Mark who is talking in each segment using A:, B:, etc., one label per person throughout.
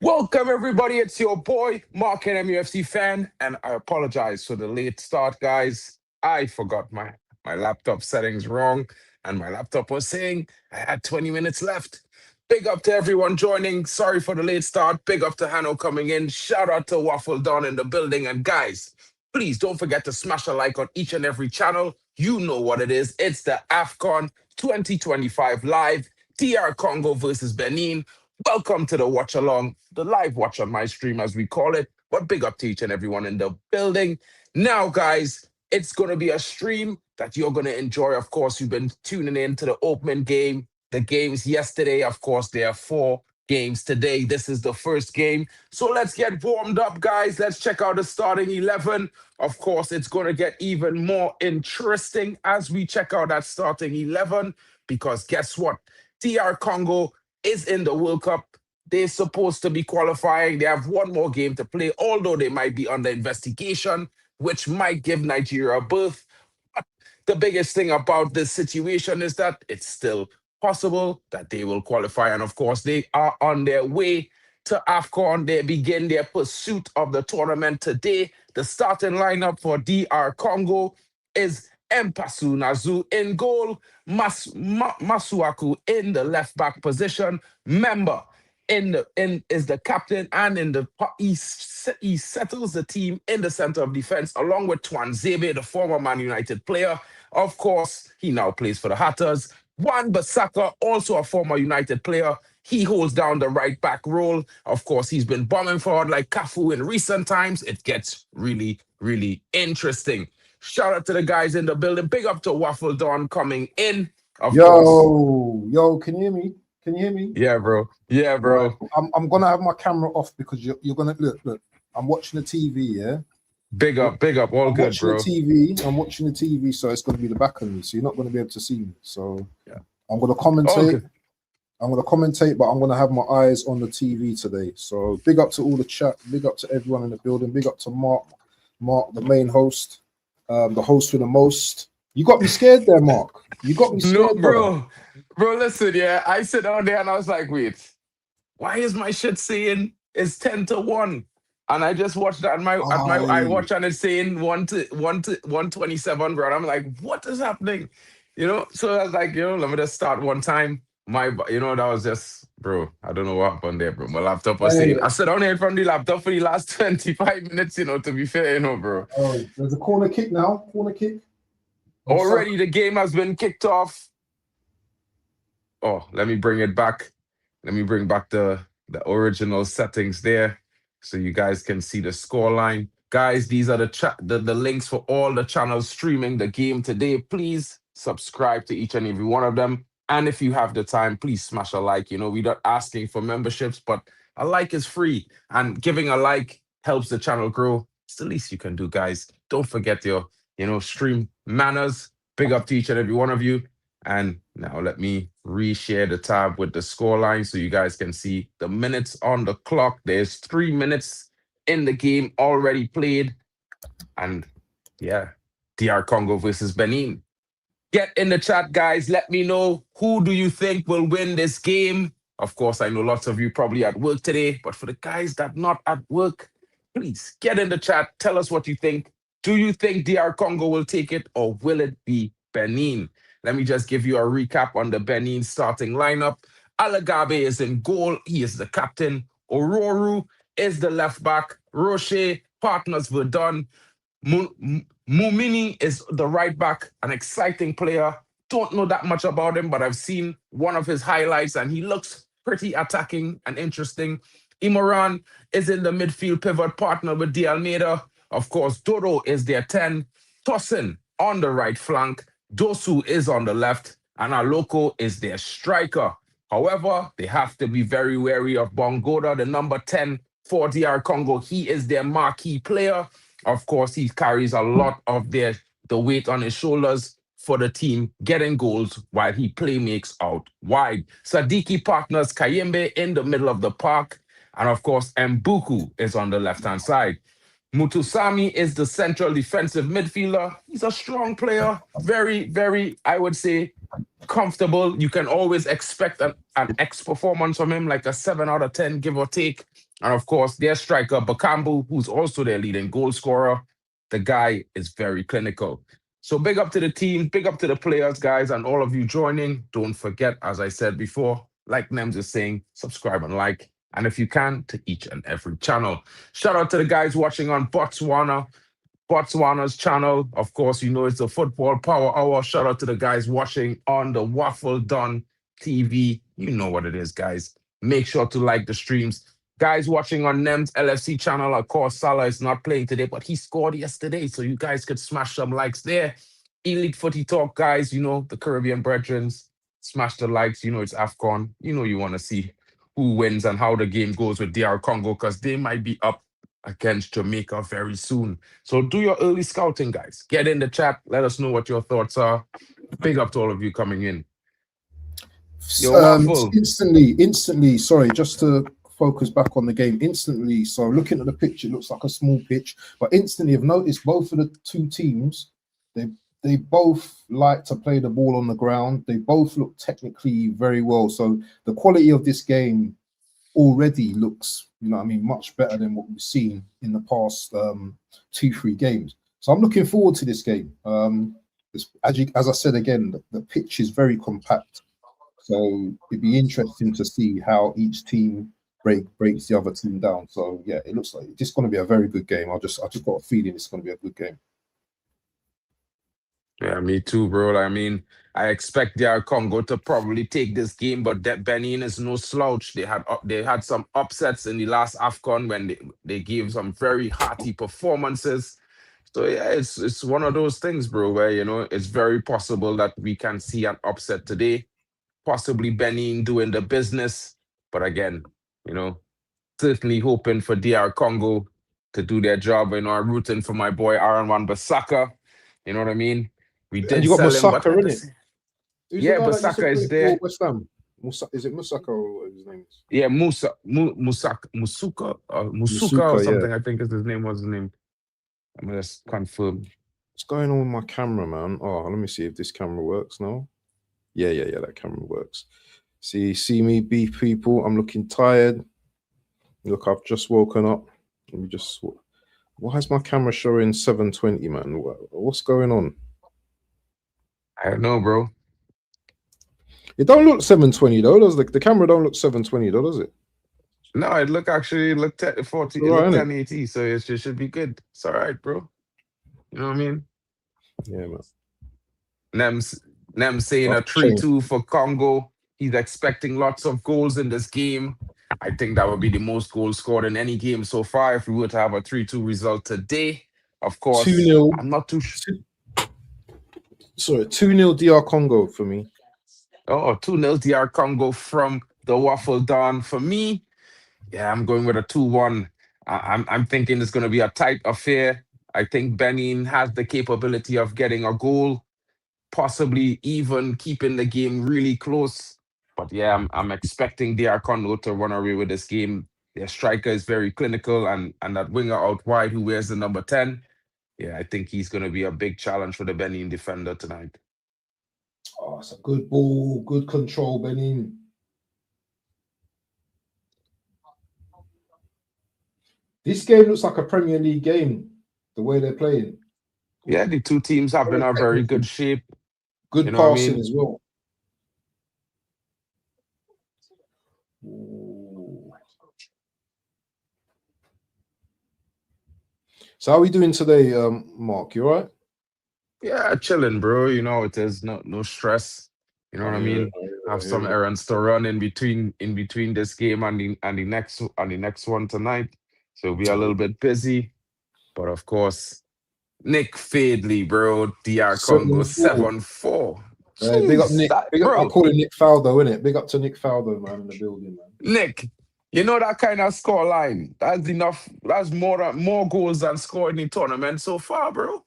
A: Welcome, everybody. It's your boy, Mark N, UFC fan, and I apologize for the late start, guys. I forgot my laptop settings wrong, and my laptop was saying I had 20 minutes left. Big up to everyone joining. Sorry for the late start. Big up to Hanno coming in. Shout out to Waffle Don in the building. And guys, please don't forget to smash a like on each and every channel. You know what it is. It's the AFCON 2025 live, DR Congo versus Benin. Welcome to the watch along, the live watch on my stream, as we call it. But big up to each and everyone in the building. Now, guys, it's going to be a stream that you're going to enjoy. Of course, you've been tuning in to the opening game, the games yesterday. Of course, there are 4 games today. This is the first game. So let's get warmed up, guys. Let's check out the starting 11. Of course, it's going to get even more interesting as we check out that starting 11, because guess what? DR Congo is in the World Cup. They're supposed to be qualifying. They have one more game to play, although they might be under investigation, which might give Nigeria a berth. But the biggest thing about this situation is that it's still possible that they will qualify. And of course, they are on their way to AFCON. They begin their pursuit of the tournament today. The starting lineup for DR Congo is Mpasu Nazu in goal, Masuaku in the left back position, Mbemba is the captain, and he settles the team in the center of defense along with Twanzebe, the former Man United player. Of course, he now plays for the Hatters. Wan Bissaka, also a former United player. He holds down the right back role. Of course, he's been bombing forward like Cafu in recent times. It gets really, really interesting. Shout out to the guys in the building. Big up to Waffle Dawn coming in. Of course.
B: Yo, can you hear me? Can you hear me?
A: Yeah, bro. Yeah, bro.
B: Right. I'm gonna have my camera off because you're gonna look. I'm watching the TV, yeah.
A: Big up. All
B: I'm
A: good, bro.
B: I'm watching the TV, so it's gonna be the back of me, so you're not gonna be able to see me. So yeah, I'm gonna commentate. Okay. I'm gonna commentate, but I'm gonna have my eyes on the TV today. So big up to all the chat. Big up to everyone in the building. Big up to Mark, the main host. The host with the most. You got me scared there, Mark. You got me scared,
A: no, bro. Bro, listen, yeah. I sit down there and I was like, wait, why is my shit saying it's 10-1? And I just watched that at my iWatch and it's saying 127, bro. And I'm like, what is happening? So I was like, let me just start one time. That was just, bro, I don't know what happened there, bro. My laptop was saying, I sat down here in front of the laptop for the last 25 minutes, to be fair, bro.
B: Oh, there's a corner kick now. Corner kick.
A: Already the game has been kicked off. Oh, let me bring it back. Let me bring back the original settings there so you guys can see the scoreline. Guys, these are the links for all the channels streaming the game today. Please subscribe to each and every one of them. And if you have the time, please smash a like. We're not asking for memberships, but a like is free. And giving a like helps the channel grow. It's the least you can do, guys. Don't forget your, stream manners. Big up to each and every one of you. And now let me reshare the tab with the scoreline so you guys can see the minutes on the clock. There's 3 minutes in the game already played. And yeah, DR Congo versus Benin. Get in the chat, guys. Let me know, who do you think will win this game? Of course, I know lots of you probably at work today, but for the guys that not at work, please get in the chat. Tell us what you think. Do you think DR Congo will take it, or will it be Benin? Let me just give you a recap on the Benin starting lineup. Allagbé is in goal. He is the captain. Ororu is the left back. Rocher partners Verdun. Mounié is the right back, an exciting player. Don't know that much about him, but I've seen one of his highlights and he looks pretty attacking and interesting. Imoran is in the midfield pivot, partner with De Almeida. Of course, Dodo is their 10. Tosin on the right flank. Dosu is on the left. And Aloko is their striker. However, they have to be very wary of Bongoda, the number 10 for DR Congo. He is their marquee player. Of course, he carries a lot of the weight on his shoulders for the team, getting goals while he playmakes out wide. Sadiki partners Kayembe in the middle of the park. And of course, Mbuku is on the left-hand side. Mutusami is the central defensive midfielder. He's a strong player. Very, very, I would say, comfortable. You can always expect an X performance from him, like a 7 out of 10, give or take. And of course, their striker, Bakambu, who's also their leading goal scorer. The guy is very clinical. So big up to the team, big up to the players, guys, and all of you joining. Don't forget, as I said before, like Nems is saying, subscribe and like. And if you can, to each and every channel. Shout out to the guys watching on Botswana's channel. Of course, you know it's the Football Power Hour. Shout out to the guys watching on the Waffle Done TV. You know what it is, guys. Make sure to like the streams. Guys watching on NEM's LFC channel, of course, Salah is not playing today, but he scored yesterday, so you guys could smash some likes there. Elite Footy Talk, guys, you know, the Caribbean brethren, smash the likes. You know it's AFCON. You know you want to see who wins and how the game goes with DR Congo, because they might be up against Jamaica very soon. So do your early scouting, guys. Get in the chat. Let us know what your thoughts are. Big up to all of you coming in.
B: Instantly, sorry, just to focus back on the game instantly. So looking at the pitch, it looks like a small pitch, but instantly I've noticed both of the two teams, they both like to play the ball on the ground. They both look technically very well. So the quality of this game already looks, you know what I mean, much better than what we've seen in the past 2-3 games. So I'm looking forward to this game. As I said again, the pitch is very compact. So it'd be interesting to see how each team breaks the other team down. So yeah, it looks like it's going to be a very good game. I just got a feeling it's going to be a good game.
A: Yeah, me too, bro. I mean, I expect DR Congo to probably take this game, but that Benin is no slouch. They had some upsets in the last AFCON when they gave some very hearty performances. So yeah, it's one of those things, bro, where, you know, it's very possible that we can see an upset today. Possibly Benin doing the business. But again, you know, certainly hoping for DR Congo to do their job. You know, I'm rooting for my boy Aaron Wan-Bissaka. You know what I mean? We did
B: and you got
A: sell him, but
B: Musaka, innit?
A: yeah, Bissaka is there.
B: West Ham. Is it Musaka or what his name is?
A: Yeah, Musuka or something. Yeah. I think is his name. What's his name? I'm gonna just confirm.
B: What's going on with my camera, man? Oh, let me see if this camera works now. Yeah, that camera works. See me, beef people. I'm looking tired. Look, I've just woken up. Let me just. Why is my camera showing 720, man? What's going on?
A: I don't know, bro.
B: It don't look 720 though. Does the camera don't look 720 though, does it?
A: No, it looked 40. It looked 1080, so it should be good. It's all right, bro. You know what I mean?
B: Yeah, man.
A: Nem saying a 3-2 for Congo. He's expecting lots of goals in this game. I think that would be the most goals scored in any game so far if we were to have a 3-2 result today. Of course,
B: 2-0.
A: I'm not too sure.
B: Sorry, 2-0 DR Congo for me.
A: Oh, 2-0 DR Congo from the Waffle Dawn. For me, yeah, I'm going with a 2-1. I'm thinking it's going to be a tight affair. I think Benin has the capability of getting a goal, possibly even keeping the game really close. But yeah, I'm expecting DR Congo to run away with this game. Their striker is very clinical, and that winger out wide who wears the number 10, yeah, I think he's going to be a big challenge for the Benin defender tonight.
B: Oh, it's a good ball, good control, Benin. This game looks like a Premier League game, the way they're playing.
A: Yeah, the two teams have been in a very good shape.
B: Good passing as well. Ooh. So how are we doing today, Mark? You all right?
A: Yeah, chilling, bro. You know, it is no stress. You know what I mean? Have some errands to run in between this game and the next one tonight. So we'll be a little bit busy. But of course, Nick Fadley, bro. DR Congo 7-4.
B: Big up Nick. Big up, I call him Nick Faldo, innit? Big up to Nick Faldo, man, in the building, man.
A: Nick, you know that kind of score line. That's enough. That's more goals than scored in the tournament so far, bro.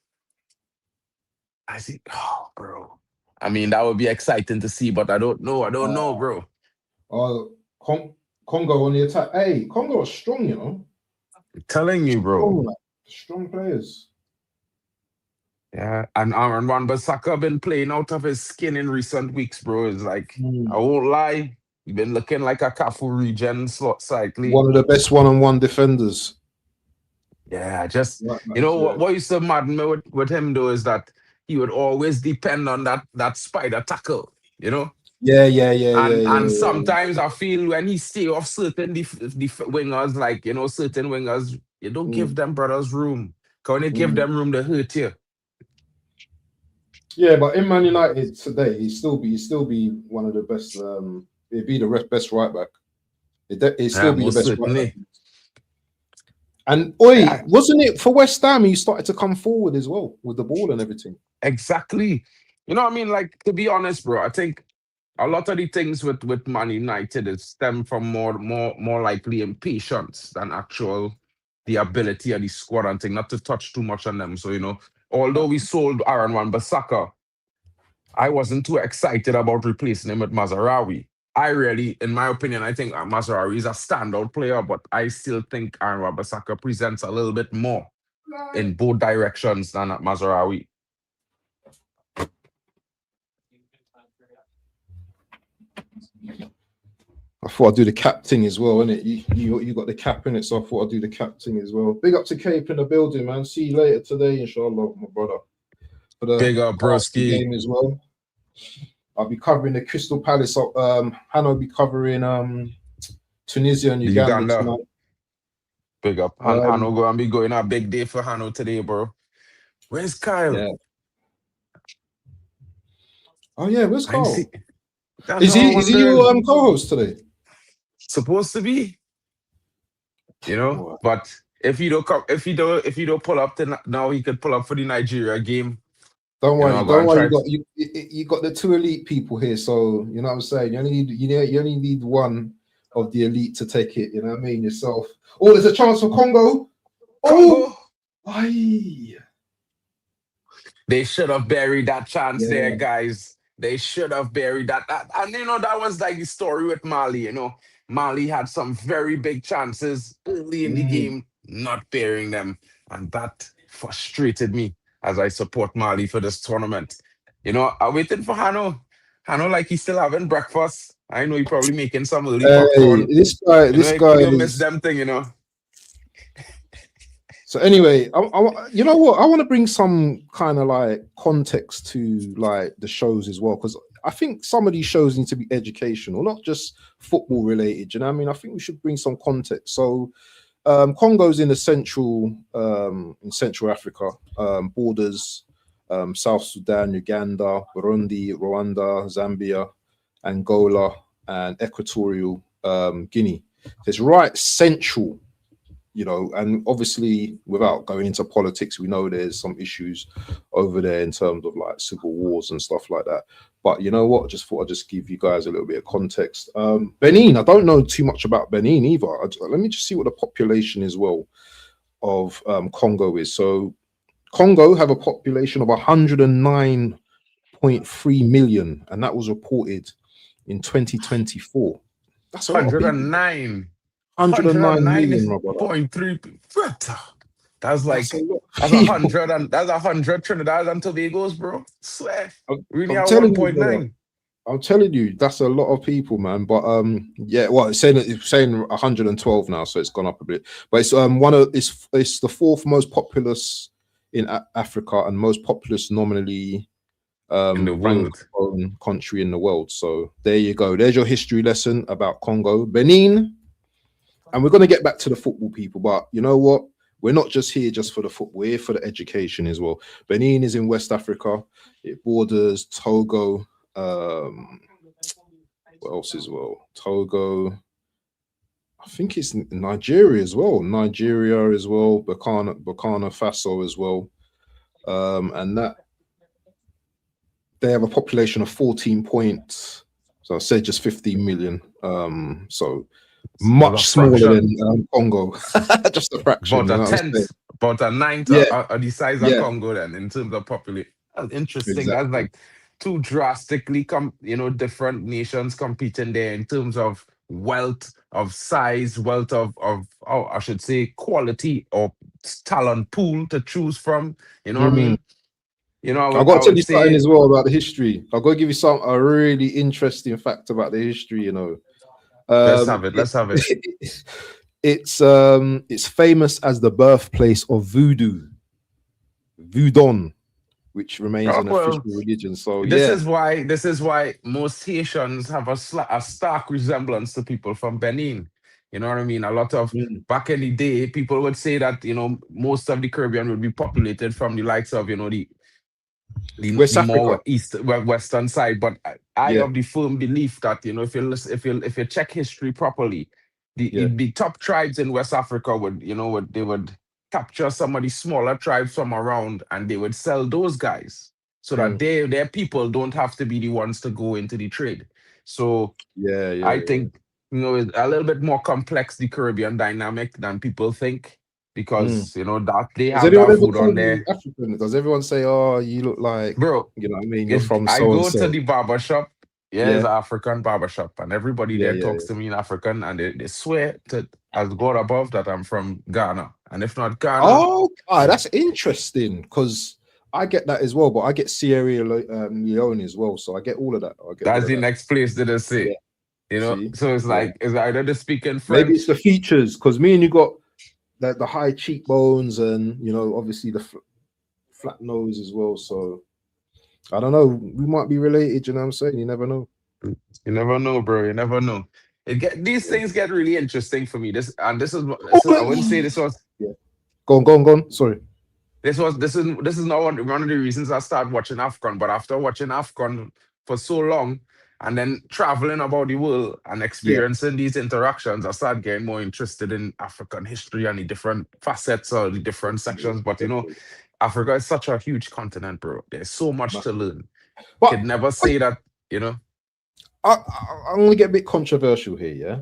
A: I see. Oh, bro. I mean, that would be exciting to see, but I don't know. I don't know, bro.
B: Congo on the attack. Hey, Congo are strong, you know.
A: I'm telling you, bro.
B: Strong players.
A: Yeah, and Aaron Wan-Bissaka been playing out of his skin in recent weeks, bro. It's like, I
B: Mm.
A: won't lie, he been looking like a Cafu regen slot slightly.
B: One of the best one-on-one defenders.
A: Yeah, just
B: Right,
A: you know
B: yeah.
A: what used to madden me with him though is that he would always depend on that spider tackle, you know. And
B: Yeah.
A: sometimes I feel when he stay off certain wingers, like certain wingers, you don't give
B: Mm.
A: them brothers room. Cause when you give
B: Mm.
A: them room, they hurt you.
B: Yeah, but in Man United today, he'd still be one of the best. He'd be the best right back. He'd
A: Yeah,
B: still be the
A: most
B: best right back.
A: certainly.
B: And
A: Yeah,
B: wasn't it for West Ham? He started to come forward as well with the ball and everything.
A: exactly. You know what I mean? Like, to be honest, bro, I think a lot of the things with Man United is stem from more likely impatience than actual the ability of the squad and thing. Not to touch too much on them. So, although we sold Aaron Wan-Bissaka, I wasn't too excited about replacing him with Mazarawi. I really, in my opinion, I think Mazarawi is a standout player, but I still think Aaron Wan-Bissaka presents a little bit more in both directions than Mazarawi.
B: I thought I'd do the cap thing as well, innit? You got the cap in it, so I thought I'd do the cap thing as well. Big up to Cape in the building, man. See you later today, inshallah, my brother. For the
A: Big up, broski.
B: game as well. I'll be covering the Crystal Palace. Hanno will be covering Tunisia and Uganda tonight.
A: Big up. Hanno going to be going a big day for Hanno today, bro. Where's Kyle?
B: Yeah. Oh yeah, where's Kyle? Is he your co-host today?
A: Supposed to be. But if you don't pull up now, he could pull up for the Nigeria game.
B: Don't worry. You got the two elite people here, so you know what I'm saying. You only need one of the elite to take it. You know what I mean? Yourself. Oh, there's a chance for Congo.
A: Congo.
B: Aye.
A: They should have buried that chance there, guys. They should have buried that. And that was like the story with Mali. Mali had some very big chances early in the game, not bearing them, and that frustrated me as I support Mali for this tournament. I'm waiting for Hanno. Hanno, like he's still having breakfast. I know he probably making some early popcorn.
B: This guy
A: you miss them thing,
B: So anyway, you know what? I want to bring some kind of like context to like the shows as well, because I think some of these shows need to be educational, not just football related. You know what I mean? I think we should bring some context. So Congo's in Central Africa, borders South Sudan, Uganda, Burundi, Rwanda, Zambia, Angola, and Equatorial Guinea. It's right central. And obviously, without going into politics, we know there's some issues over there in terms of like civil wars and stuff like that. But you know what? I just thought I'd just give you guys a little bit of context. Benin, I don't know too much about Benin either. Let me just see what the population as well of Congo is. So Congo have a population of 109.3 million, and that was reported in 2024. That's a lot of people. 109 million, Robert.
A: 0.3. That's like that's 100 and that's 100 Trinidad and Tobago's, bro. Swear. Really at 1.9.
B: I'm telling you, that's a lot of people, man. But it's saying 112 now, so it's gone up a bit. But it's it's the fourth most populous in Africa and most populous nominally
A: in the world
B: country in the world. So there you go. There's your history lesson about Congo, Benin. And we're going to get back to the football, people. But you know what? We're not just here just for the football. We're here for the education as well. Benin is in West Africa. It borders Togo. What else as well? Togo. I think it's Nigeria as well. Burkina Faso as well. And that they have a population of 14 points. So I say just 15 million. So much smaller than Congo. Just a fraction.
A: About a tenth, about a ninth of the size of Congo then in terms of population. That's interesting. Exactly. That's like two drastically different nations competing there in terms of wealth, of size, wealth of I should say quality or talent pool to choose from. You know what I mean? You know,
B: I've got to tell
A: would
B: you something
A: say,
B: as well about the history. I've got to give you a really interesting fact about the history. You know,
A: let's have it. Let's have it.
B: It's famous as the birthplace of voodoo, voodoo, which remains
A: Oh,
B: an official
A: well,
B: religion. So
A: this
B: yeah,
A: is why most Haitians have a stark resemblance to people from Benin. You know what I mean? A lot of
B: Mm.
A: back in the day, people would say that, you know, most of the Caribbean would be populated from the likes of, you know,
B: West
A: the more
B: Africa.
A: western side. But I
B: Yeah,
A: have the firm belief that, you know, if you check history properly,
B: yeah,
A: the top tribes in West Africa would, you know, they would capture some of the smaller tribes from around, and they would sell those guys so that
B: mm.
A: their people don't have to be the ones to go into the trade. So
B: Yeah, yeah,
A: I
B: yeah.
A: think, you know, it's a little bit more complex, the Caribbean dynamic, than people think,
B: Mm.
A: because, you know, that they
B: Does
A: have
B: anyone
A: that
B: ever
A: food
B: call
A: on
B: you
A: there.
B: African? Does everyone say, "Oh, you look like,"
A: Bro,
B: you know what I mean? You're from
A: I
B: so and
A: go to
B: so.
A: the barber shop. Yeah, it's
B: Yeah,
A: an African barber shop, and everybody
B: yeah,
A: there
B: yeah,
A: talks
B: yeah.
A: to me in African, and they swear to as God above that I'm from Ghana. And if not Ghana,
B: Oh,
A: then
B: that's interesting because I get that as well, but I get Sierra Leone as well, so I get all of that. I get all
A: that's
B: of
A: the
B: that.
A: next place that they
B: Yeah.
A: say. You know,
B: See,
A: so it's
B: yeah.
A: like it's either they speak in
B: Maybe it's
A: French.
B: the features because me and you got the high cheekbones and you know obviously the flat nose as well. So I don't know. We might be related. You know what I'm saying? You never know.
A: You never know, bro. You never know. These
B: Yeah.
A: things get really interesting for me.
B: Oh,
A: I wouldn't say this was
B: yeah. Go on, go on, go on. Sorry.
A: this is not one of the reasons I started watching AFCON. But after watching AFCON for so long, and then traveling about the world and
B: Yeah.
A: experiencing these interactions, I started getting more interested in African history and the different facets or the different sections. But you know, Africa is such a huge continent, bro. There's so much to learn.
B: But
A: Could never say that, you know.
B: I'm gonna get a bit controversial here, yeah.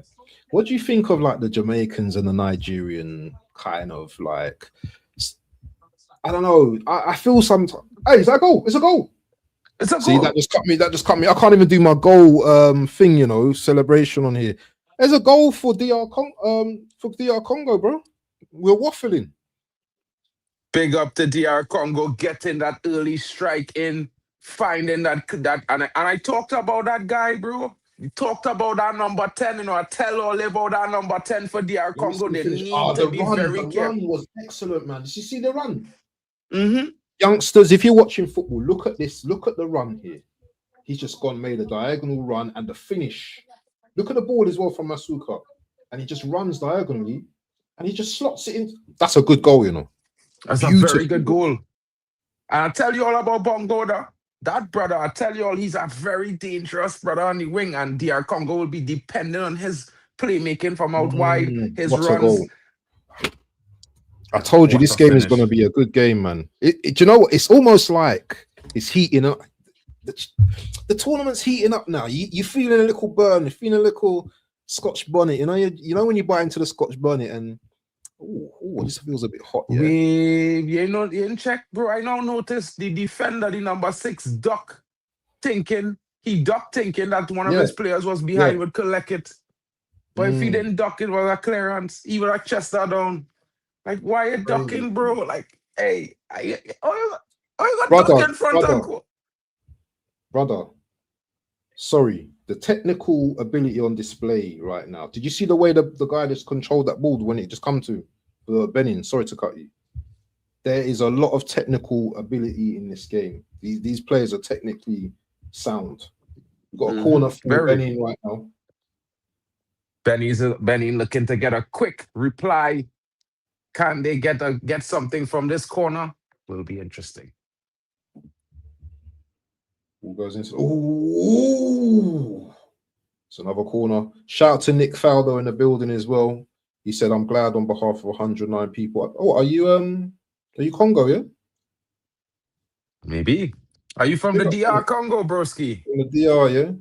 B: What do you think of like the Jamaicans and the Nigerian kind of like? I don't know. I feel sometimes. Hey, is that a goal? It's a goal.
A: It's a
B: See,
A: goal.
B: that just cut me. That just cut me. I can't even do my goal thing, you know, celebration on here. There's a goal for DR Congo, bro. We're waffling.
A: Big up to DR Congo getting that early strike in, finding and I talked about that guy, bro. We talked about that number 10, you know. I tell all about that number 10 for DR
B: Let me see
A: Congo.
B: the
A: They
B: finish.
A: need
B: Oh,
A: to
B: the
A: be
B: run.
A: very
B: The
A: careful.
B: run was excellent, man. Did you see the run?
A: Mm-hmm.
B: Youngsters, if you're watching football, look at this. Look at the run here. He's just gone, made a diagonal run, and the finish. Look at the ball as well from Masuka, and he just runs diagonally, and he just slots it in. That's a good goal, you know.
A: That's a very
B: Beautiful
A: good
B: goal.
A: goal. And I tell you all about Bongoda. That brother, I tell you all, he's a very dangerous brother on the wing, and DR Congo will be dependent on his playmaking from out wide, his
B: What a goal.
A: runs.
B: I told you
A: What
B: this
A: a
B: game is going to
A: finish.
B: be a good game, man. Do you know what? It's almost like it's heating up. The tournament's heating up now. You're feeling a little burn. You're feeling a little Scotch bonnet. You know when you bite into the Scotch bonnet and this feels a bit hot. Yeah.
A: You know, in check, bro. I now noticed the defender, the number 6, duck thinking. He ducked thinking that one of
B: Yeah.
A: his players was
B: Yeah.
A: behind, would collect it. But if he didn't duck, it was a clearance. He would have chest that down. Like, why you
B: Crazy.
A: ducking, bro? Like, hey, you got duck
B: Brother,
A: in front of goal?
B: brother. Sorry, the technical ability on display right now. Did you see the way the guy just controlled that ball when it just come to Benin? Sorry to cut you. There is a lot of technical ability in this game. These players are technically sound. We've got a corner for Benin right now.
A: Benin looking to get a quick reply. Can they get something from this corner? Will be interesting.
B: Who goes into? Ooh, it's another corner. Shout out to Nick Faldo in the building as well. He said, "I'm glad on behalf of 109 people." Oh, are you Congo? Yeah,
A: Maybe. Are you from the DR Congo, broski?
B: In the DR, yeah.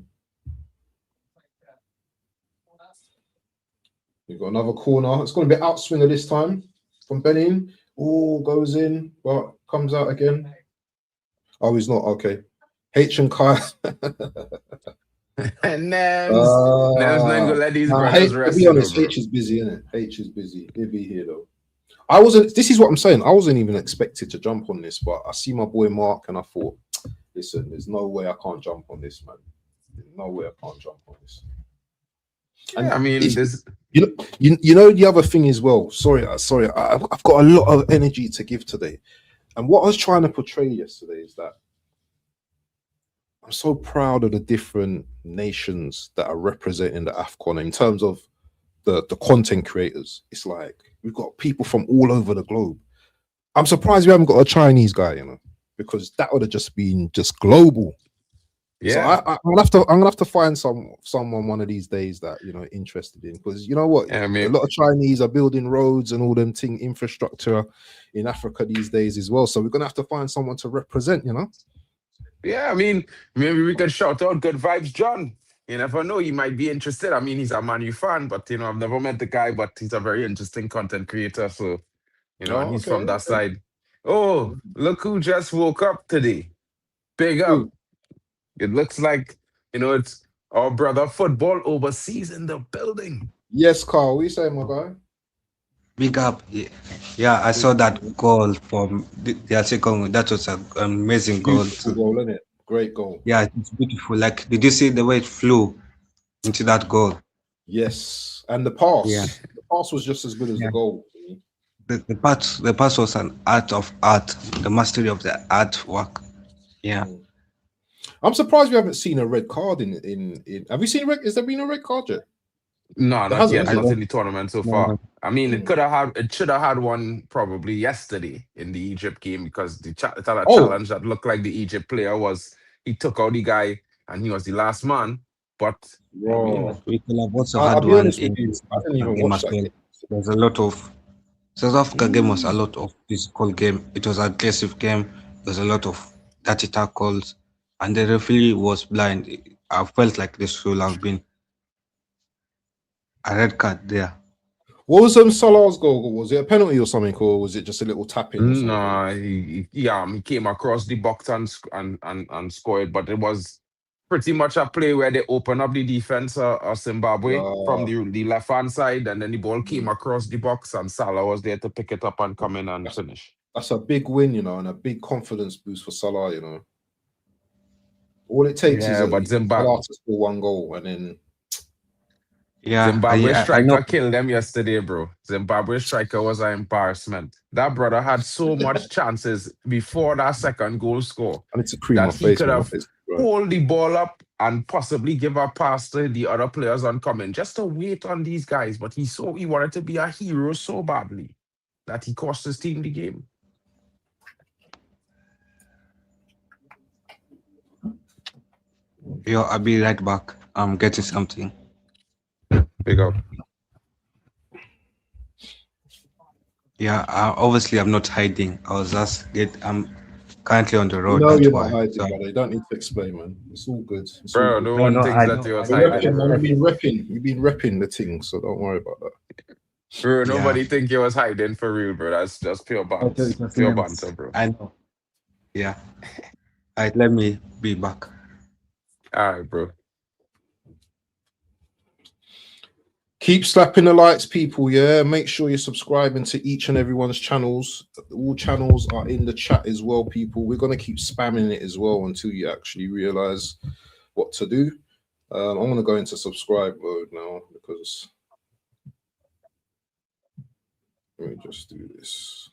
B: We've got another corner. It's going to be outswinger this time from Benin. Oh, goes in, but comes out again. Oh, he's not. Okay. H and Kai.
A: Nems. Nems not gonna let these brothers
B: To
A: rest,
B: be
A: you know,
B: honest,
A: bro.
B: H is busy, isn't it? H is busy. He'll be here though. I wasn't. This is what I'm saying. I wasn't even expected to jump on this, but I see my boy Mark, and I thought, listen, there's no way I can't jump on this, man. There's no way I can't jump on this. And
A: Yeah, I mean, this.
B: You know the other thing as well. Sorry, I've got a lot of energy to give today, and what I was trying to portray yesterday is that I'm so proud of the different nations that are representing the AFCON in terms of the content creators. It's like we've got people from all over the globe. I'm surprised we haven't got a Chinese guy, you know, because that would have just been just global.
A: Yeah,
B: so I'm gonna have to find someone one of these days that, you know, interested in, because you know what,
A: yeah, I
B: a
A: mean,
B: lot of Chinese are building roads and all them thing infrastructure in Africa these days as well. So we're gonna have to find someone to represent, you know.
A: yeah, I mean, maybe we could shout out Good Vibes John. You never know, he might be interested. I mean, he's a Man U fan, but you know, I've never met the guy, but he's a very interesting content creator. So, you know, and
B: Oh,
A: he's
B: okay,
A: from that
B: okay.
A: side. Oh, look who just woke up today. Big up.
B: Ooh,
A: It looks like, you know, it's our brother football overseas in the building.
B: yes, Carl. What you saying, my guy?
C: Big up. Yeah, I saw that goal from the Congo. That was an amazing goal.
B: Beautiful goal, isn't it? Great goal.
C: Yeah, it's beautiful. Like, did you see the way it flew into that goal?
B: Yes, and the
C: Yeah.
B: pass. The pass was just as good as the
C: Yeah.
B: goal.
C: The pass was an art of art, the mastery of the artwork. Yeah.
B: I'm surprised we haven't seen a red card in. Have we seen red? Has there been a red card yet?
A: No,
B: There
A: not
B: hasn't,
A: yet.
B: has
A: Not
B: it?
A: in the tournament so far.
C: No,
A: I mean,
B: Mm.
A: it should have had one probably yesterday in the Egypt game, because the
B: Oh,
A: challenge that looked like the Egypt player was, he took out the guy and he was the last man. But I mean,
B: bro.
C: we could have also
B: I'll
C: had
B: be
C: one
B: honest with
C: in
B: you.
C: South
B: I didn't
C: Africa
B: even
C: game
B: watch
C: as
B: that
C: well.
B: game.
C: There's a lot of South Africa game was a
A: mm,
C: lot of physical game. It was an aggressive game. There's a lot of dirty tackles, and the referee was blind. I felt like this should have been a red card there.
B: What was Salah's goal? Was it a penalty or something, or was it just a little tap in or something?
A: no, he came across the box and scored, but it was pretty much a play where they opened up the defense of Zimbabwe from
B: Uh,
A: the left hand side, and then the ball came
B: mm.
A: across the box, and Salah was there to pick it up and come in and finish.
B: That's a big win, you know, and a big confidence boost for Salah. You know, all it takes is
A: Yeah, but
B: Salah to score one goal, and then
C: Yeah,
A: Zimbabwe
C: I know.
A: striker killed them yesterday, bro. Zimbabwe striker was an embarrassment. That brother had so much chances before that second goal score
B: I need to cream my
A: that he
B: face,
A: could
B: man. My
A: have
B: face is dry.
A: hold the ball up and possibly give a pass to the other players on coming, just to wait on these guys. But he wanted to be a hero so badly that he cost his team the game.
C: Yo, I'll be right back. I'm getting something.
A: Big up.
C: Yeah, obviously I'm not hiding. I'm currently on the
B: You
C: road.
B: know
C: That's
B: you're not
C: why.
B: hiding,
C: So,
B: brother. You don't need to explain, man. It's all good. It's all
A: Bro,
B: good.
A: no
C: no,
A: one
C: no,
A: thinks
C: I
A: that
C: know.
A: you was
C: I
B: You're
A: hiding,
C: know.
B: repping, man.
A: bro.
B: You've been repping the thing, so don't worry about that.
A: Bro,
C: Yeah.
A: nobody think you was hiding for real, bro. That's just pure banter. Pure banter, bro.
C: I know. Yeah. All right, let me be back.
A: All right, bro.
B: Keep slapping the likes, people. Yeah, make sure you're subscribing to each and everyone's channels. All channels are in the chat as well, people. We're gonna keep spamming it as well until you actually realize what to do. I'm gonna go into subscribe mode now, because let me just do this.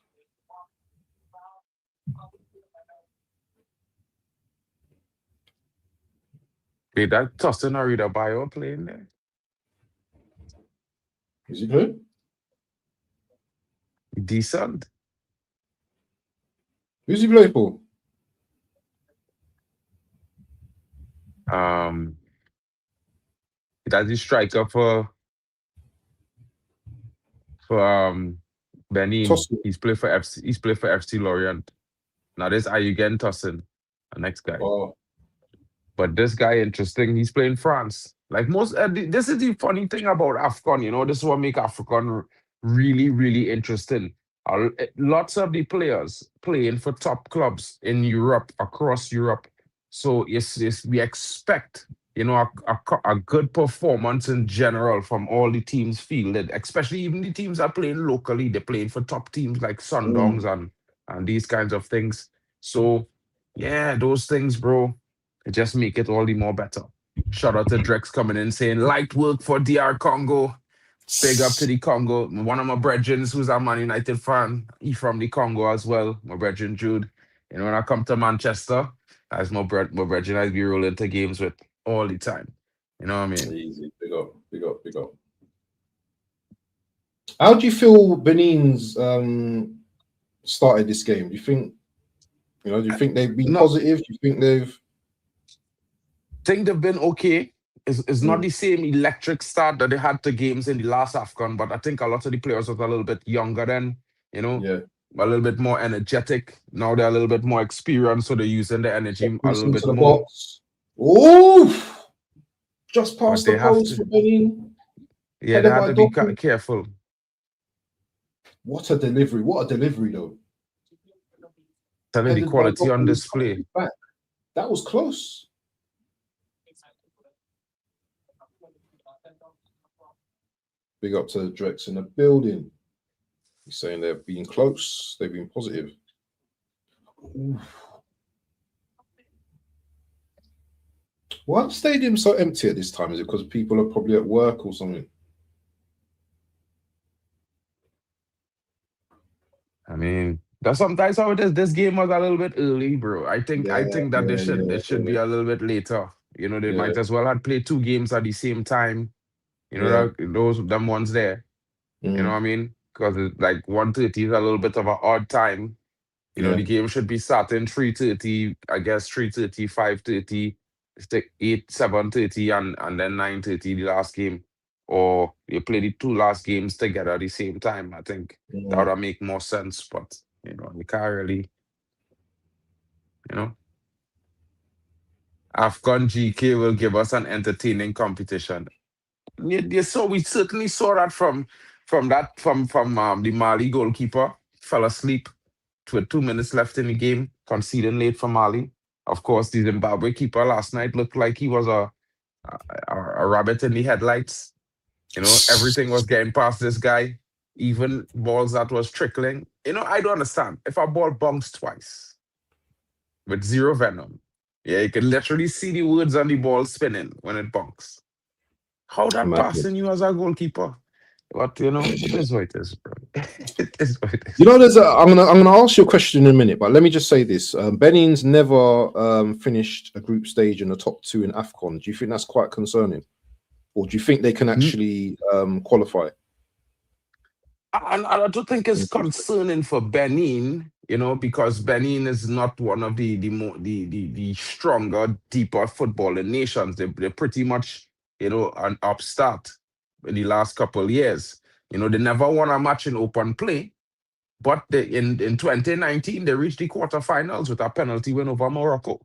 A: Wait, that Tustin Arita bio playing there?
B: Is it good?
A: Decent.
B: Who's he play for?
A: That's the striker for Benin.
B: Tossu.
A: He's played for FC Lorient. Now this Ayugen Tussin, the next guy.
B: Oh,
A: But this guy interesting. He's playing France. Like most, this is the funny thing about AFCON. You know, this is what make AFCON really, really interesting. Lots of the players playing for top clubs in Europe, across Europe. So yes, we expect a good performance in general from all the teams fielded, especially even the teams that are playing locally. They're playing for top teams like Sundowns and these kinds of things. So, yeah, those things, bro, it just make it all the more better. Shout out to Drex coming in saying, light work for DR Congo. Big up to the Congo. One of my brethren who's a Man United fan, he from the Congo as well. My brethren Jude. When I come to Manchester, as my brethren I be rolling to games with all the time. You know what I mean?
B: Easy. Big up. How do you feel Benin's started this game? Do you think they've been positive? Do you think
A: they've been okay? It's not the same electric start that they had to games in the last AFCON, but I think a lot of the players are a little bit younger then, a little bit more energetic. Now they're a little bit more experienced, so they're using the energy a little bit more.
B: Oh, just past the post for Benin.
A: Yeah, they have to be careful.
B: What a delivery, though.
A: Telling the quality on display.
B: That was close. Big up to Drex in the building. He's saying they've been close. They've been positive. Oof. Why is the stadium so empty at this time? Is it because people are probably at work or something?
A: I mean, that's sometimes how it is. This game was a little bit early, bro. I think that it should be a little bit later. They might as well have played 2 games at the same time. Them ones there. You know what I mean? Because it's like 1:30 is a little bit of an odd time. The game should be starting 3:30, I guess 3:30, 5:30, 8, 7:30, and then 9:30 the last game. Or you play the 2 last games together at the same time. I think that would make more sense. But you can't really, AFCON GK will give us an entertaining competition. We certainly saw that from the Mali goalkeeper. Fell asleep with 2 minutes left in the game, conceding late for Mali. Of course, the Zimbabwe keeper last night looked like he was a rabbit in the headlights. Everything was getting past this guy, even balls that was trickling. I don't understand. If a ball bounced twice with 0 venom, you can literally see the words on the ball spinning when it bunks. How that passing you as a goalkeeper? But it is what it is, bro. It is what it is.
B: I'm gonna ask you a question in a minute, but let me just say this: Benin's never finished a group stage in the top 2 in AFCON. Do you think that's quite concerning, or do you think they can actually qualify?
A: I don't think it's concerning for Benin, because Benin is not one of the stronger, deeper footballing nations. They're pretty much an upstart in the last couple of years. They never won a match in open play, but in 2019 they reached the quarterfinals with a penalty win over Morocco.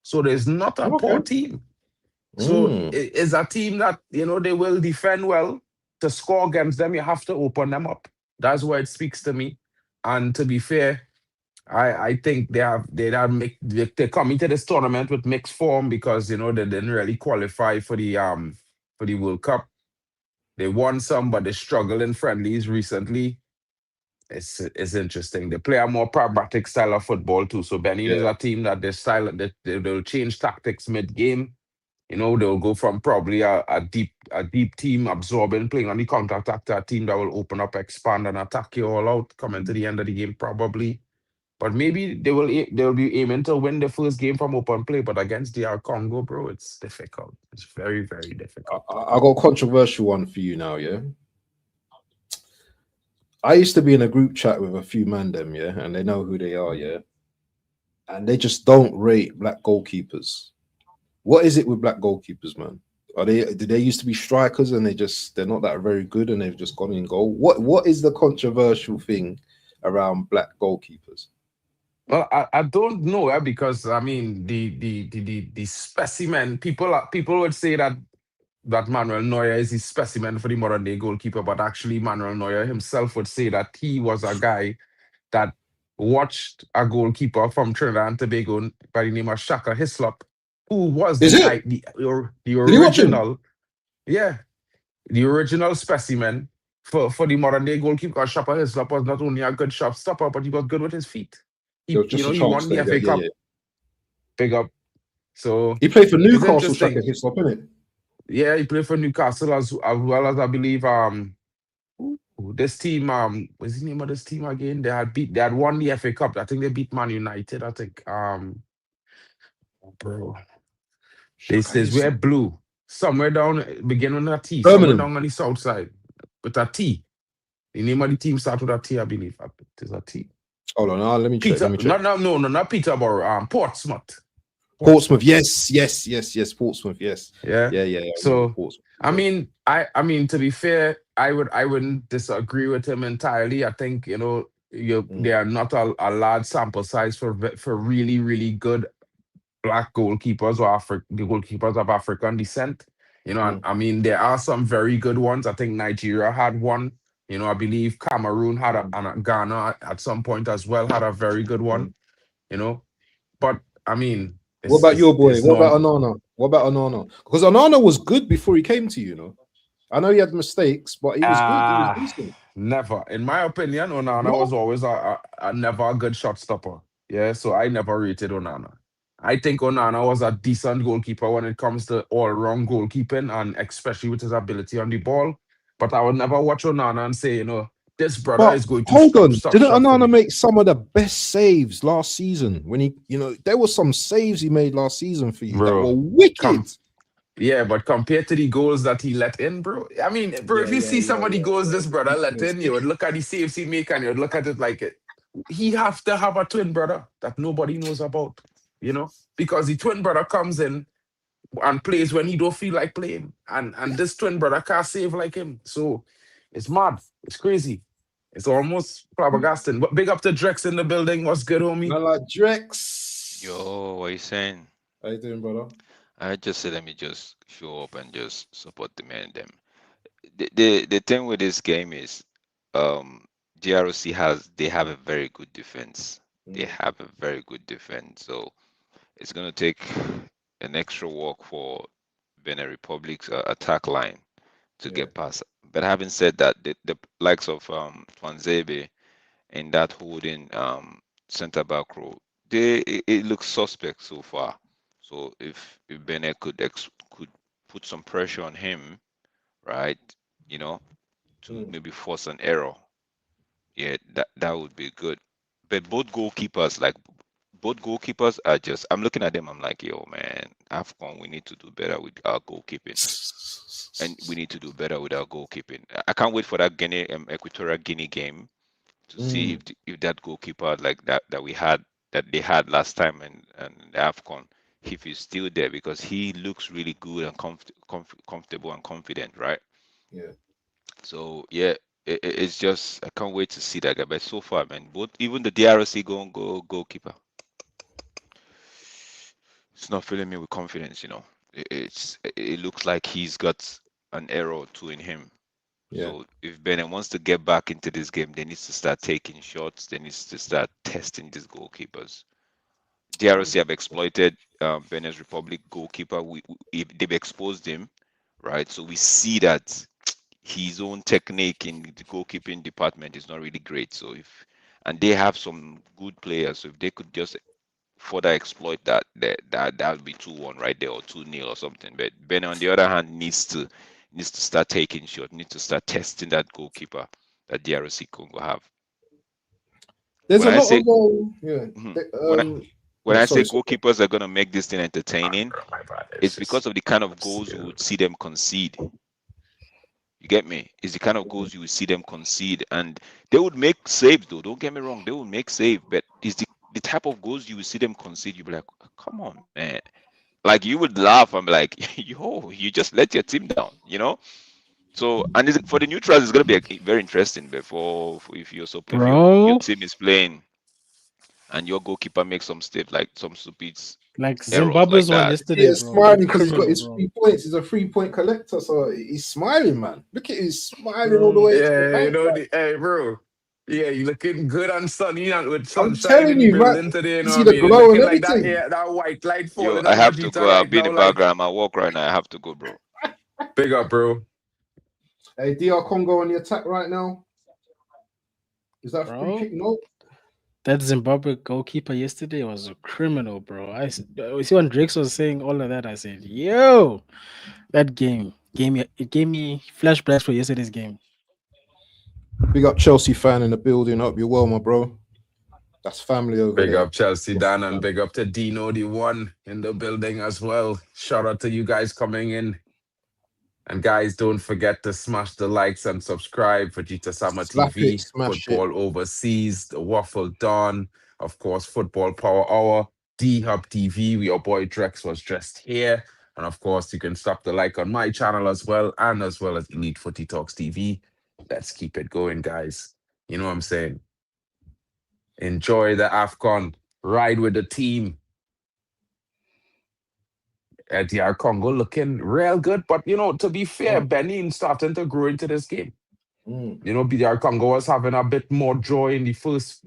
A: So there's not a poor team. So it's a team that they will defend well. To score against them, you have to open them up. That's why it speaks to me. And to be fair, I think they come into this tournament with mixed form because they didn't really qualify for the World Cup. They won some, but they struggled in friendlies recently. It's interesting. They play a more pragmatic style of football too. So Benin is a team that they'll change tactics mid-game. They'll go from probably a deep team absorbing, playing on the counter-attack to a team that will open up, expand, and attack you all out, coming to the end of the game probably. But maybe they'll be aiming to win the first game from open play. But against DR Congo, bro, it's difficult. It's very, very difficult.
B: I got a controversial one for you now, yeah? I used to be in a group chat with a few man them, yeah? And they know who they are, yeah? And they just don't rate black goalkeepers. What is it with black goalkeepers, man? Did they used to be strikers and they're not that very good and they've just gone in goal? What is the controversial thing around black goalkeepers?
A: Well, I don't know, because I mean the specimen people would say that Manuel Neuer is the specimen for the modern day goalkeeper, but actually Manuel Neuer himself would say that he was a guy that watched a goalkeeper from Trinidad and Tobago by the name of Shaka Hislop who was
B: Is
A: the
B: it?
A: the
B: Did you watch him?
A: original, yeah, the original specimen for the modern day goalkeeper. Shopper Hislop was not only a good shot stopper, but he was good with his feet.
B: There was
A: You
B: just
A: know,
B: a
A: he
B: chance
A: won the
B: there.
A: FA
B: Yeah,
A: Cup.
B: yeah.
A: Big up. So
B: He played for
A: it's
B: Newcastle, Shaka
A: interesting.
B: Hislop, innit?
A: Yeah, he played for Newcastle as well as I believe this team what's the name of this team again? They had won the FA Cup. I think they beat Man United. I think bro. They
B: Shaka
A: says we're
B: Hislop.
A: blue. Somewhere down beginning with a T, somewhere
B: Birmingham.
A: down on the south side. With a T. The name of the team starts with a T, I believe. It is a T.
B: Hold on, let me check.
A: No, not Peterborough. Portsmouth.
B: Portsmouth. Yes. Portsmouth. Yes.
A: Yeah.
B: Yeah.
A: So
B: Portsmouth.
A: I mean, I mean, to be fair, I wouldn't disagree with him entirely. I think, you know, they are not a large sample size for really, really good black goalkeepers or the goalkeepers of African descent. You know, and I mean, there are some very good ones. I think Nigeria had one. You know, I believe Cameroon had and Ghana at some point as well had a very good one. You know, but I mean,
B: What about your boy?
A: it's
B: What about
A: normal.
B: Onana? Because Onana was good before he came to you, know. I know he had mistakes, but he was good. He was decent.
A: Never, in my opinion, Onana was always a never a good shot stopper. Yeah, so I never rated Onana. I think Onana was a decent goalkeeper when it comes to all-round goalkeeping and especially with his ability on the ball. But I would never watch Onana and say, you know, this brother is going to
B: hold on.
A: stop
B: Didn't
A: shot for
B: Onana
A: me.
B: make some of the best saves last season? When he, you know, there were some saves he made last season for you that were wicked.
A: Yeah, but compared to the goals that he let in, bro. I mean, bro, if you see some of the goals this brother let in, you would look at the saves he make and you would look at it like it. He have to have a twin brother that nobody knows about, you know? Because the twin brother comes in and plays when he don't feel like playing. And this twin brother can't save like him. So it's mad. It's crazy. It's almost flabbergasting. But big up to Drex in the building. What's good, homie?
B: I like Drex.
D: Yo, what you saying?
B: How you doing, brother?
D: I just said let me just show up and just support the man them. The thing with this game is DRC have a very good defense. They have a very good defense. So it's gonna take an extra work for Benin Republic's attack line to get past. But having said that, the likes of Twanzebe and that holding center back row, it looks suspect so far. So if Benin could put some pressure on him, right? You know, to maybe force an error, yeah, that would be good. But both goalkeepers are just. I'm looking at them. I'm like, yo, man, AFCON, we need to do better with our goalkeeping, and we need to do better with our goalkeeping. I can't wait for that Equatorial Guinea game to see if that goalkeeper like that they had last time and the AFCON, if he's still there, because he looks really good and comfortable and confident, right?
B: Yeah.
D: So yeah, it's just I can't wait to see that guy. But so far, man, even the DRC goalkeeper, it's not filling me with confidence. You know, it looks like he's got an error or two in him.
B: Yeah.
D: So if Benin wants to get back into this game, they need to start taking shots. They need to start testing these goalkeepers. DRC have exploited Benin's Republic goalkeeper. They've exposed him, right? So we see that his own technique in the goalkeeping department is not really great. So and they have some good players. So if they could just further exploit that would be 2-1 right there, or 2-0 or something. But Benin, on the other hand, needs to start taking shots, needs to start testing that goalkeeper that DRC Congo have.
B: There's
D: When
B: a
D: I
B: lot
D: say,
B: of
D: when I say goalkeepers are going to make this thing entertaining, it's because of the kind of goals you would see them concede. You get me? It's the kind of goals you would see them concede, and they would make saves though. Don't get me wrong, they would make saves, but it's the type of goals you would see them concede. You'd be like, come on, man. Like you would laugh and be like, yo, you just let your team down, you know? So, and for the neutrals, it's gonna be very interesting. Before, if your team is playing, and your goalkeeper makes some like some stupid
E: like
D: errors
E: Zimbabwe's
D: like
E: one
D: that.
E: yesterday, bro.
B: smiling because he's got his
E: Criminal,
B: 3 points. He's a 3-point collector, so he's smiling, man. Look at him smiling all the way to the
A: Yeah, you
B: bank.
A: know, hey, bro. Yeah, you looking good on sunny and with
B: I'm
A: sunshine in
B: telling
A: the
B: you, man.
A: building today. You
B: You
A: know
B: see
A: what I
B: the
A: mean? It's
B: glow and
A: looking like that
B: everything.
A: air, that white light
D: Yo,
A: falling
D: I
A: on
D: have to
A: Vegeta
D: go. I'll
A: right
D: be in
A: now.
D: the
A: Like,
D: background. I walk right now. I have to go, bro.
A: big up, bro.
B: Hey, DR Congo on the attack right now. Is that free
E: Bro,
B: kick? No.
E: that Zimbabwe goalkeeper yesterday was a criminal, bro. I see when Drex was saying all of that. I said, "Yo, that game gave me flashbacks for yesterday's game."
B: Big up Chelsea fan in the building. Hope you're well, my bro. That's family over
A: Big
B: there.
A: up Chelsea
B: Yes,
A: Dan and
B: man.
A: big up to Dino the one in the building as well. Shout out to you guys coming in. And guys, don't forget to smash the likes and subscribe for Vegeta Summer
B: Slap it,
A: TV,
B: smash it.
A: Football Overseas, The Waffle Dawn, of course, Football Power Hour, D-Hub TV. Your boy Drex was just here. And of course, you can stop the like on my channel as well, and as well as Elite Footy Talks TV. Let's keep it going, guys. You know what I'm saying? Enjoy the AFCON. Ride with the team. DR Congo looking real good. But, you know, to be fair, Benin starting to grow into this game. You know, DR Congo was having a bit more joy in the first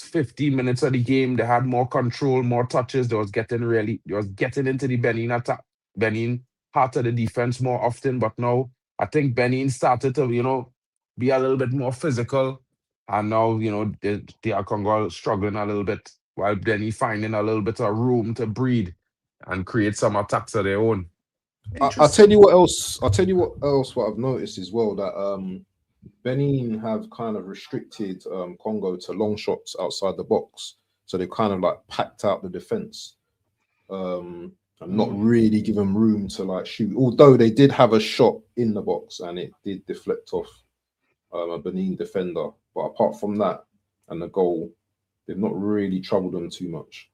A: 15 minutes of the game. They had more control, more touches. They was getting into the Benin attack, Benin part of the defense more often. But now I think Benin started to, you know, be a little bit more physical. And now, you know, DR Congo struggling a little bit while Benin finding a little bit of room to breathe and create some attacks of their own.
B: I'll tell you what else. What I've noticed as well, that Benin have kind of restricted Congo to long shots outside the box, so they kind of like packed out the defense, and not really give them room to like shoot. Although they did have a shot in the box and it did deflect off a Benin defender, but apart from that and the goal, they've not really troubled them too much.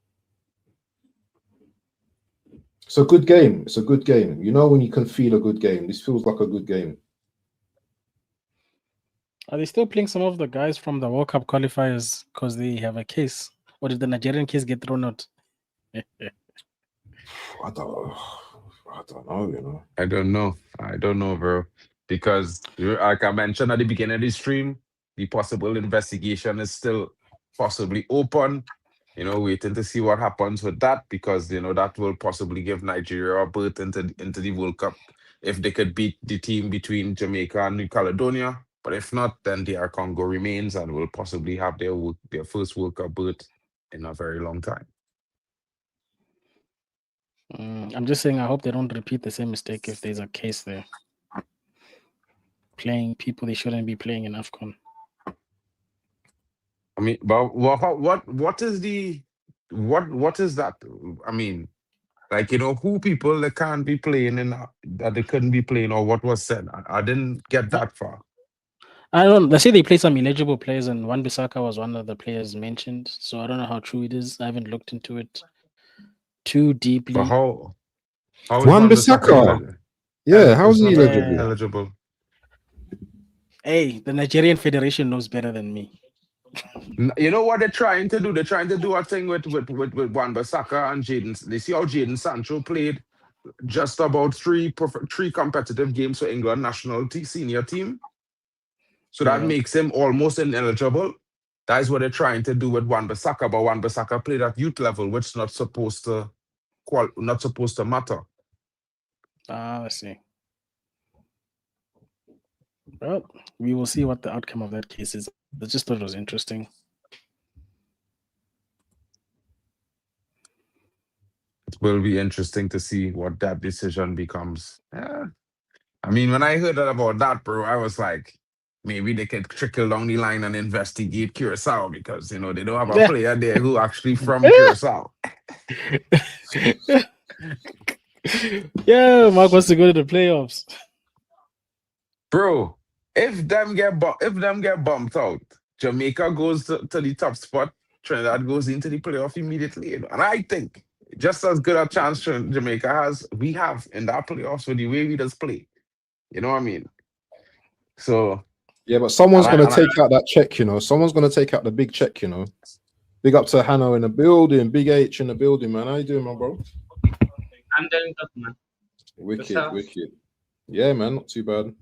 B: It's a good game. It's a good game. You know when you can feel a good game. This feels like a good game.
E: Are they still playing some of the guys from the World Cup qualifiers because they have a case? Or did the Nigerian case get thrown out?
B: I don't know, you know.
A: I don't know, bro. Because like I mentioned at the beginning of the stream, the possible investigation is still possibly open. You know, waiting to see what happens with that, because you know that will possibly give Nigeria a berth into the World Cup if they could beat the team between Jamaica and New Caledonia. But if not, then DR Congo remains and will possibly have their first World Cup berth in a very long time.
E: I'm just saying, I hope they don't repeat the same mistake if there's a case there. Playing people they shouldn't be playing in AFCON.
A: I mean, but what is that? I mean, like, you know, who people that can't be playing in that they couldn't be playing, or what was said? I didn't get that far.
E: I don't. They say they play some eligible players, and Wan-Bissaka was one of the players mentioned. So I don't know how true it is. I haven't looked into it too deeply.
A: But how is
B: Wan-Bissaka? Yeah, how's he eligible?
A: Eligible.
E: Hey, the Nigerian Federation knows better than me.
A: You know what they're trying to do? They're trying to do a thing with Wan-Bissaka and Jaden. They see how Jaden Sancho played just about three competitive games for England national senior team. So that makes him almost ineligible. That is what they're trying to do with Wan-Bissaka, but Wan-Bissaka played at youth level, which is not supposed to matter.
E: I see. Well, we will see what the outcome of that case is. I just thought it was interesting.
A: It will be interesting to see what that decision becomes. Yeah. I mean, when I heard about that, bro, I was like, maybe they could trickle down the line and investigate Curacao, because, you know, they don't have a player there who actually from Curacao.
E: Yeah, Mark wants to go to the playoffs.
A: Bro, if them get bumped out, Jamaica goes to the top spot, Trinidad goes into the playoff immediately. You know? And I think just as good a chance Jamaica has, we have in that playoffs with the way we just play. You know what I mean? So
B: yeah, but someone's going to take out that check, you know. Someone's going to take out the big check, you know. Big up to Hanno in the building, Big H in the building, man. How you doing, my bro?
F: I'm doing good, man.
B: Wicked. Yeah, man, not too bad.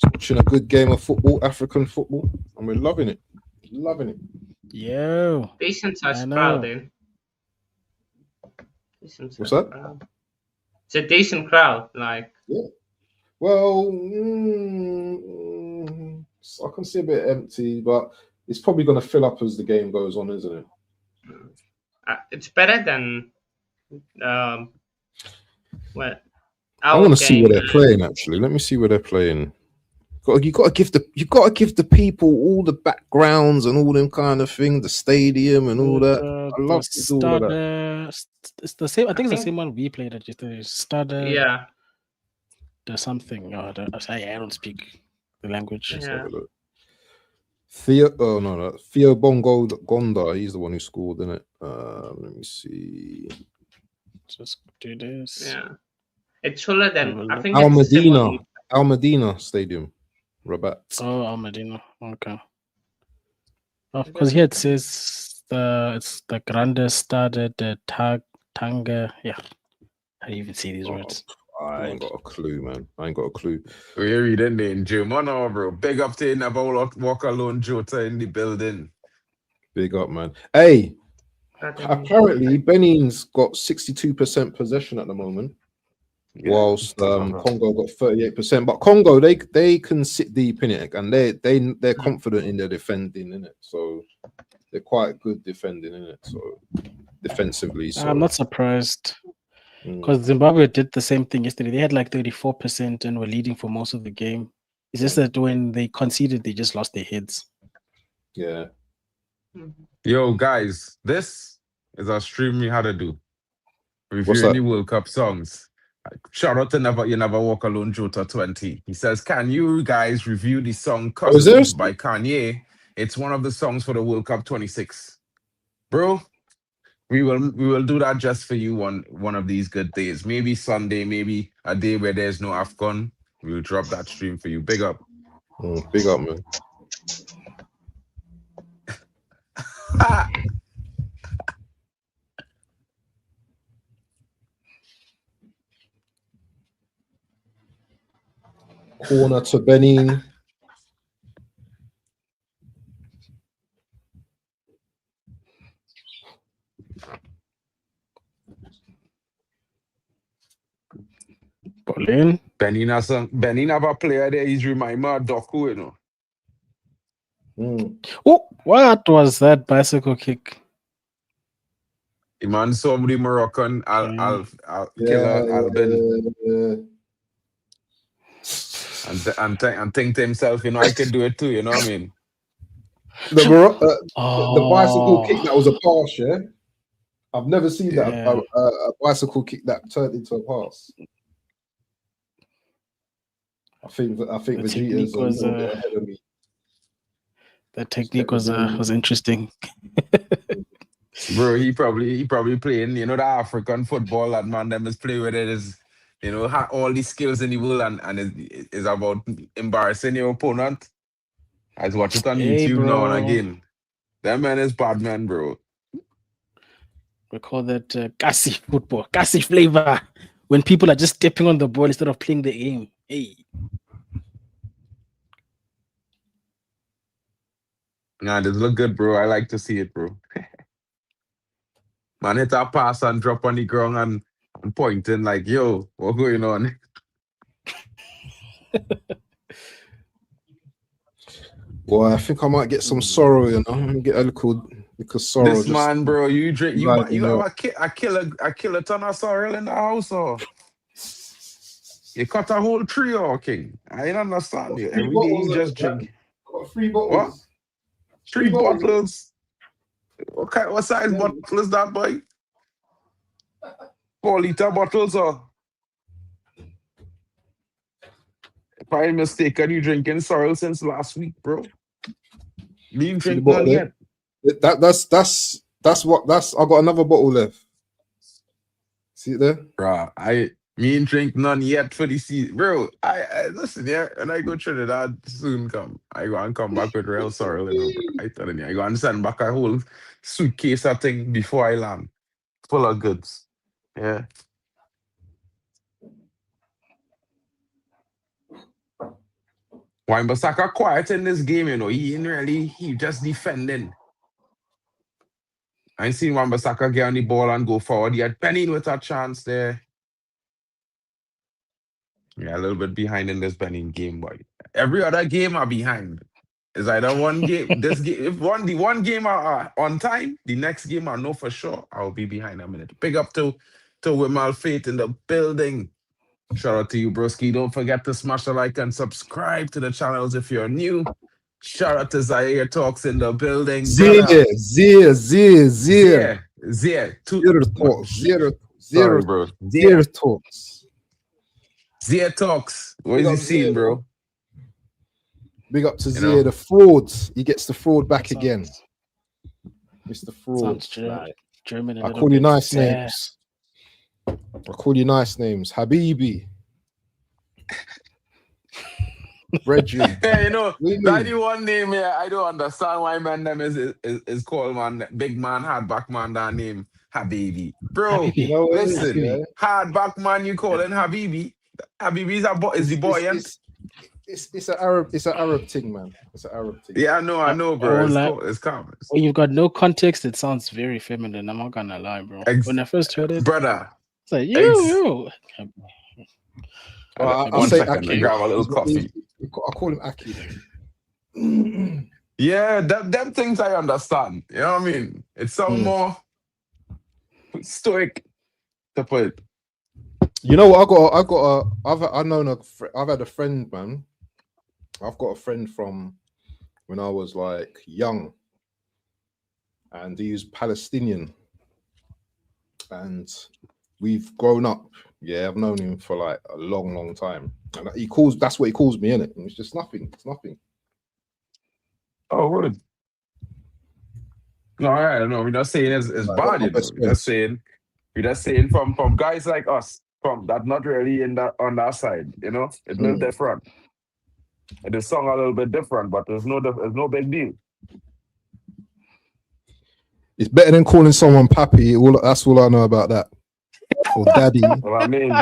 B: Just watching a good game of football, African football, and we're loving it. Loving it.
E: Yo,
F: Decent
E: I
F: sized
E: know.
F: crowd, dude. Decent
B: What's
F: sized
B: that?
F: crowd. It's a decent crowd, like.
B: Yeah. Well, I can see a bit empty, but it's probably going to fill up as the game goes on, isn't it?
F: It's better than well,
B: I
F: our
B: want to see
F: game.
B: where they're playing. Actually, let me see where they're playing. You got to give the people all the backgrounds and all them kind of things, the stadium and all that. I love to do all of that.
E: It's the same. I think it's the same one we played at. Just started.
F: Yeah.
E: There's something. I don't speak the language.
F: Yeah.
B: Theo Bongo Gonda. He's the one who scored, isn't it? Let me see.
E: Just do this.
F: Yeah. It's fuller than I think
B: Al
F: it's the same
B: Medina.
F: one.
B: Al Medina Stadium. Rabat.
E: Oh, Al Medina. Okay. Because here it says it's the Grande Stade de Tanga. Yeah. How do you even see these words?
B: I ain't got a clue, man. I ain't got a clue.
A: We're reading the in German, bro. Big up to Never Walk Alone Jota in the building.
B: Big up, man. Hey, apparently Benin's got 62% possession at the moment, whilst Congo got 38%. But Congo, they can sit deep in it, and they're confident in their defending, in it. So they're quite good defending, in it. So defensively, so
E: I'm not surprised. Because Zimbabwe did the same thing yesterday. They had like 34% and were leading for most of the game. It's just that when they conceded, they just lost their heads.
B: Yeah.
A: Yo, guys, this is a stream we had to do. Reviewing the World Cup songs. Shout out to You Never Walk Alone Jota 20. He says, can you guys review the song Cousins by Kanye? It's one of the songs for the World Cup 26. Bro, we will do that just for you one of these good days. Maybe Sunday, maybe a day where there's no AFCON. We'll drop that stream for you. Big up.
B: Big up, man. Corner to Benin.
A: Benin have a player there. He's remind me of Doku, you know.
E: Oh, what was that bicycle kick?
A: The man saw the Moroccan killer Albin. And think to himself, you know, I can do it too, you know what I mean?
B: The bicycle kick that was a pass, yeah? I've never seen that a bicycle kick that turned into a pass. I think Vegeta's a little bit ahead of me.
E: The technique was interesting.
A: Bro, he probably playing, you know, the African football that man them is play with it is, you know, all these skills in the world and is about embarrassing your opponent. I watch it on YouTube now and again. That man is bad man, bro.
E: We call that Kasi football, Kasi flavor. When people are just stepping on the ball instead of playing the game. Hey.
A: Nah, this look good, bro. I like to see it, bro. Man hit a pass and drop on the ground and pointing like, yo, what's going on?
B: Well, I think I might get some sorrow, you know. Get a little sorrow.
A: This man, bro, you drink, you
B: like,
A: have a kill ton of sorrel in the house, or you cut a whole tree, or king. I don't understand you. Every day you just drink.
B: Got 3 bottles.
A: What? 3 bottles? What size bottle is that, boy? 4-liter bottles, or? If I'm mistaken, you drinking sorrel since last week, bro. You didn't drink none yet.
B: That's I got another bottle left. See it there?
A: Bro, me ain't drink none yet for the season. Bro, I listen, yeah, and I go Trinidad soon come. I go and come back with real sorrel, you know, bro. I telling you, I go and send back a whole suitcase of thing before I land. Full of goods. Yeah. Wan-Bissaka quiet in this game, you know. He just defending. I ain't seen Wan-Bissaka get on the ball and go forward yet. Benin with a chance there. Yeah, a little bit behind in this Benin game, boy. Every other game are behind. It's either one game. This game, if the one game are on time, the next game I know for sure I'll be behind a minute. Big up to Wimal Faith in the building. Shout out to you, broski. Don't forget to smash the like and subscribe to the channels if you're new. Shout out to Zaire Talks in the building.
B: Zia Talks.
A: Zia Talks. What is he seeing, bro?
B: Big up to Zia, the frauds. He gets the fraud back again. Mr. Fraud.
E: German.
B: I call you nice names. Habibi. Reggie.
A: Yeah, you know, that the one name here, I don't understand why man them is called man, big man, hardback man, that name Habibi. Bro,
E: Habibi.
B: You know what
A: listen,
B: it is, yeah?
A: hardback man, you calling Habibi. Habibi is the boy, and
B: it's an Arab thing, man. It's an Arab thing.
A: yeah, I know, bro. It's common.
E: When you've got no context, it sounds very feminine. I'm not gonna lie, bro. When I first heard it,
A: brother,
E: it's like you.
B: I'll say Aki.
A: Grab a little coffee.
B: I call him Aki.
A: Yeah, them things I understand. You know what I mean? It's some more stoic to put it.
B: You know what? I've had a friend, man. I've got a friend from when I was like young, and he's Palestinian, and we've grown up. Yeah, I've known him for like a long time, and that's what he calls me, innit? And it's just nothing. It's nothing.
A: Oh, what? No, I don't know. We're not saying it's bad. You know? We're just saying from guys like us, from that not really on that side. You know, it's a little different. It is song a little bit different, but there's no big deal.
B: It's better than calling someone pappy. That's all I know about that. Or daddy.
A: Well, I mean,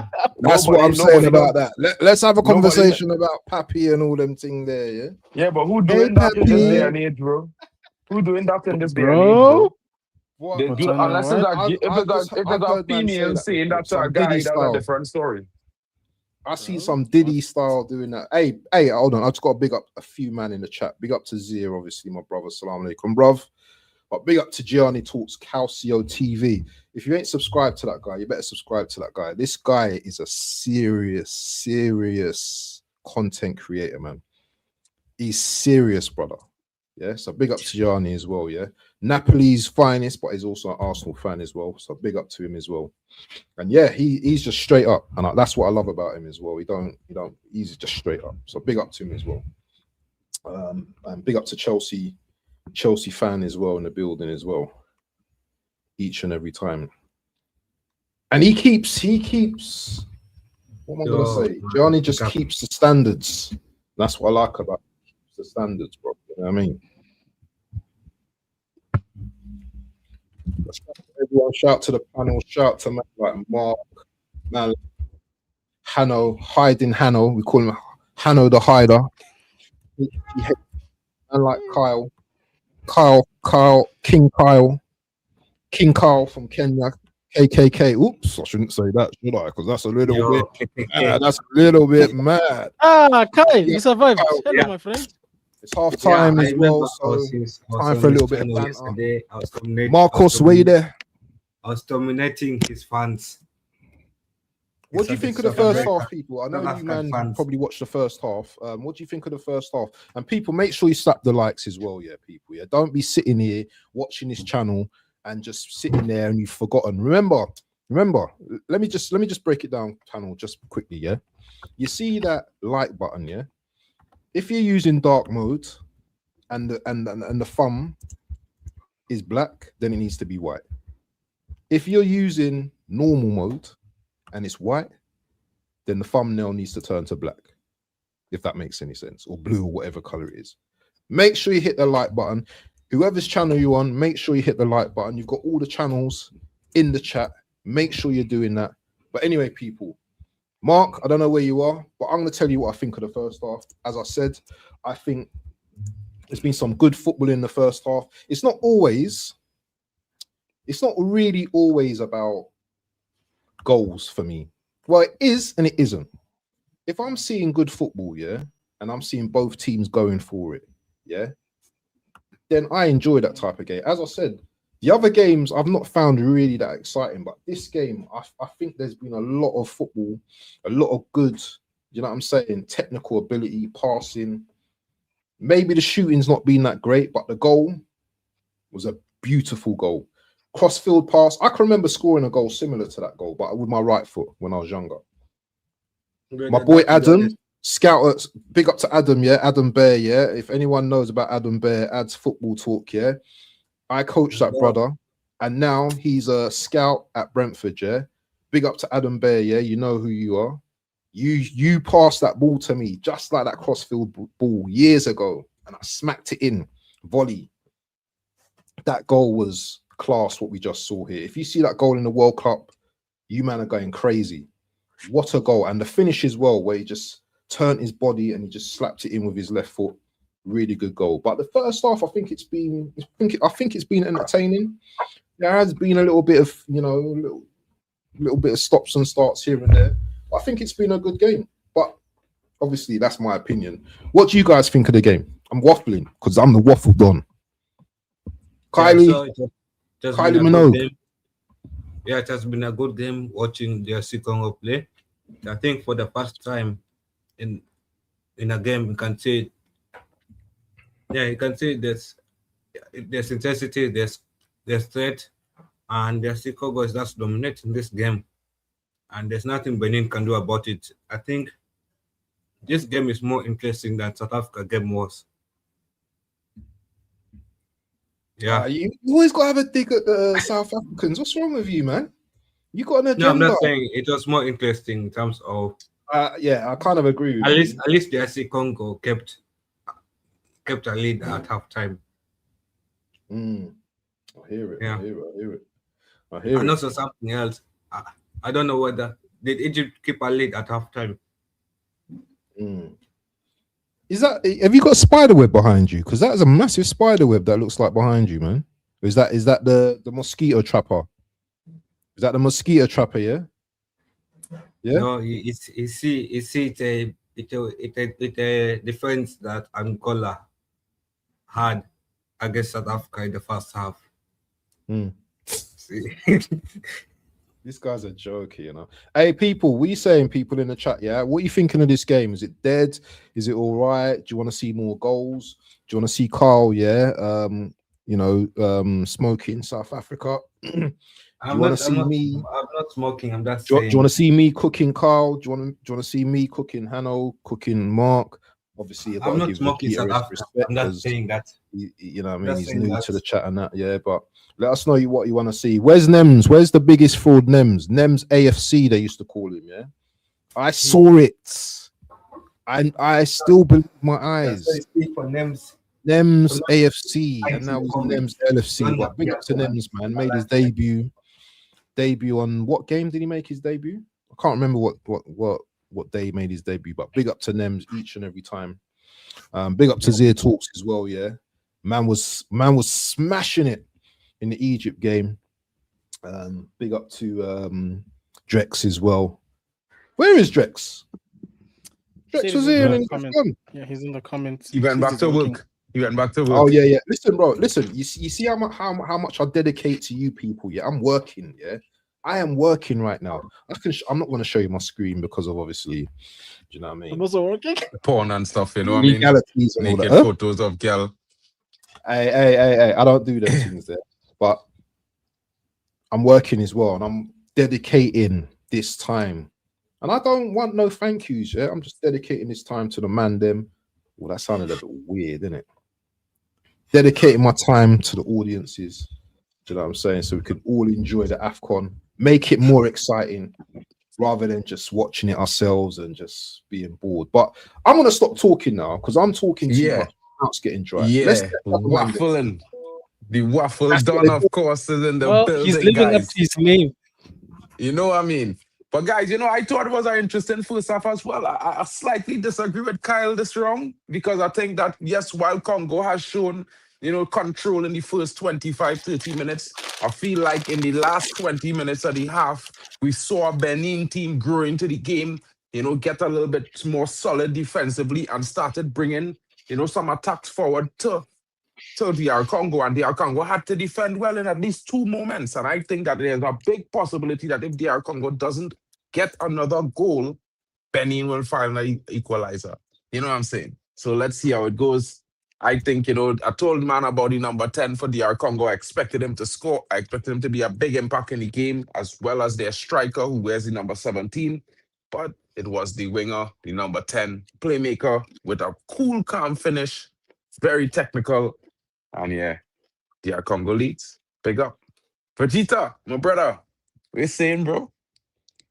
B: that's what I'm saying about that. Let's have a conversation about pappy and all them things there, yeah?
A: Yeah, but who doing that in this day and age, bro? Who doing that in this day and age, bro? Unless if it's a female saying that's a guy, that's a different story.
B: I see some Diddy style doing that. Hey, hold on. I just got to big up a few man in the chat. Big up to Zia, obviously, my brother. Assalamu alaikum, bruv. But big up to Gianni Talks Calcio TV. If you ain't subscribed to that guy, you better subscribe to that guy. This guy is a serious content creator, man. He's serious, brother. Yeah, so big up to Gianni as well, yeah. Napoli's finest, but he's also an Arsenal fan as well. So big up to him as well. And yeah, he's just straight up. And that's what I love about him as well. He's just straight up. So big up to him as well. And big up to Chelsea fan as well in the building as well. Each and every time. And he keeps what am I gonna say? Gianni just keeps the standards. That's what I like about him. The standards, bro. You know what I mean? Everyone shout to the panel, shout to man like Mark, man, Hanno, hiding Hanno. We call him Hanno the hider. And like King Kyle from Kenya, KKK. Oops, I shouldn't say that, should I? Because that's a little bit mad.
E: Kai, you survived. Hello, my friend.
B: It's half time as well, so time for a little bit of banter. Marcos, were you there?
C: I was dominating his fans.
B: What do you think of the first half, people? I know you man probably watched the first half. What do you think of the first half? And people, make sure you slap the likes as well, yeah, people. Yeah, don't be sitting here watching this channel and just sitting there and you've forgotten. Remember. Let me just break it down, panel, just quickly, yeah. You see that like button, yeah. If you're using dark mode and the thumb is black, then it needs to be white. If you're using normal mode and it's white, then the thumbnail needs to turn to black, if that makes any sense, or blue or whatever color it is. Make sure you hit the like button. Whoever's channel you're on, make sure you hit the like button. You've got all the channels in the chat. Make sure you're doing that. But anyway, people, Mark, I don't know where you are, but I'm going to tell you what I think of the first half. As I said, I think there's been some good football in the first half. It's not really always about goals for me. Well, it is and it isn't. If I'm seeing good football, yeah, and I'm seeing both teams going for it, yeah, then I enjoy that type of game. As I said, the other games I've not found really that exciting, but this game, I think there's been a lot of football, a lot of good, you know what I'm saying, technical ability, passing. Maybe the shooting's not been that great, but the goal was a beautiful goal. Crossfield pass. I can remember scoring a goal similar to that goal, but with my right foot when I was younger. My boy Adam, scout, big up to Adam, yeah, Adam Bear, yeah. If anyone knows about Adam Bear, adds football talk, yeah. I coached that brother, and now he's a scout at Brentford, yeah. Big up to Adam Bear, yeah. You know who you are. You passed that ball to me just like that crossfield ball years ago, and I smacked it in volley. That goal was class. What we just saw here. If you see that goal in the World Cup, you man are going crazy. What a goal! And the finish as well, where he just turned his body and he just slapped it in with his left foot. Really good goal. But the first half, I think it's been entertaining. There has been a little bit of, you know, little bit of stops and starts here and there. I think it's been a good game, but obviously that's my opinion. What do you guys think of the game? I'm waffling because I'm the waffle don. Kylie, Kylie Minogue.
C: Yeah, it has been a good game watching DR Congo play. I think for the first time in a game, you can say, yeah, you can say there's intensity, there's threat, and DR Congo is just dominating this game. And there's nothing Benin can do about it. I think this game is more interesting than South Africa game was. Yeah.
B: You always got to have a dig at the South Africans. What's wrong with you, man? You got an agenda.
C: No, I'm not saying it was more interesting in terms of.
B: Yeah, I kind of agree with you.
C: At least DR Congo kept a lead at halftime.
B: I hear it.
C: Yeah.
B: I hear it.
C: And also something else. I don't know whether did Egypt keep a lead at halftime.
B: Is that? Have you got a spider web behind you? Because that is a massive spider web that looks like behind you, man. Is that the mosquito trapper? Is that the mosquito trapper? Yeah. Yeah.
C: No, you see it's a defense that Angola had against South Africa in the first half.
B: This guy's a joke, you know. Hey, people, what are you saying, people in the chat? Yeah, what are you thinking of this game? Is it dead? Is it all right? Do you want to see more goals? Do you want to see Carl? Yeah, smoking South Africa. I'm
C: not smoking. I'm just saying.
B: Do you want to see me cooking Carl? Do you want to see me cooking Hanno, cooking Mark? Obviously,
C: I'm not smoking South Africa. I'm not saying that.
B: You know what I mean? He's new to the chat and that, yeah, but let us know what you want to see. Where's Nems? Where's the biggest fraud, Nems? Nems AFC, they used to call him, yeah? I saw it. I still believe my eyes. Nems AFC, and now he's Nems LFC. But big up to Nems, man. Made his debut on what game did he make his debut? I can't remember what day he made his debut, but big up to Nems each and every time. Big up to Zia Talks as well, yeah. Man was smashing it in the Egypt game. Big up to Drex as well. Where is Drex? Drex was here and he's gone.
E: Yeah, he's in the comments.
A: He went back to work.
B: Oh yeah. Listen, bro. Listen. You see how much I dedicate to you people. Yeah, I'm working. Yeah, I am working right now. I'm not going to show you my screen because of obviously. Do you know what I mean?
E: I'm also working.
A: Porn and stuff. You know what I mean?
B: Legalities and
A: Naked
B: all that.
A: photos of girl.
B: Hey, I don't do those things there, but I'm working as well, and I'm dedicating this time. And I don't want no thank yous, yeah? I'm just dedicating this time to the man them. Well, that sounded a bit weird, didn't it? Dedicating my time to the audiences. Do you know what I'm saying? So we can all enjoy the AFCON, make it more exciting rather than just watching it ourselves and just being bored. But I'm going to stop talking now because I'm talking too much. It's getting dry.
A: Yeah, waffling. The waffle done, of course, is in the building,
E: he's living
A: guys.
E: up to his name.
A: You know what I mean? But guys, I thought it was an interesting first half as well. I slightly disagree with Kyle this round because I think that, yes, while Congo has shown, control in the first 25, 30 minutes, I feel like in the last 20 minutes of the half, we saw a Benin team grow into the game, get a little bit more solid defensively and started bringing, some attacks forward to DR Congo, and DR Congo had to defend well in at least two moments. And I think that there's a big possibility that if DR Congo doesn't get another goal, Benin will find an equalizer. You know what I'm saying? So let's see how it goes. I think, I told man about the number 10 for DR Congo. I expected him to score. I expected him to be a big impact in the game, as well as their striker who wears the number 17. But it was the winger, the number 10 playmaker with a cool, calm finish. Very technical. And yeah, DR Congo leads. Big up. Vegeta, my brother, what you saying, bro?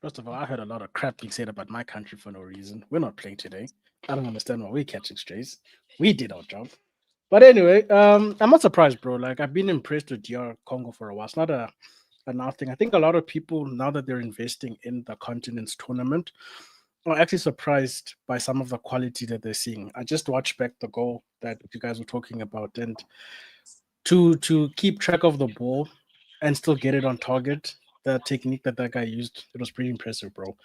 E: First of all, I heard a lot of crap being said about my country for no reason. We're not playing today. I don't understand why we're catching strays. We did our job. But anyway, I'm not surprised, bro. Like, I've been impressed with DR Congo for a while. It's not a now thing. I think a lot of people, now that they're investing in the continent's tournament, are actually surprised by some of the quality that they're seeing. I just watched back the goal that you guys were talking about, and to keep track of the ball and still get it on target, the technique that guy used, it was pretty impressive, bro.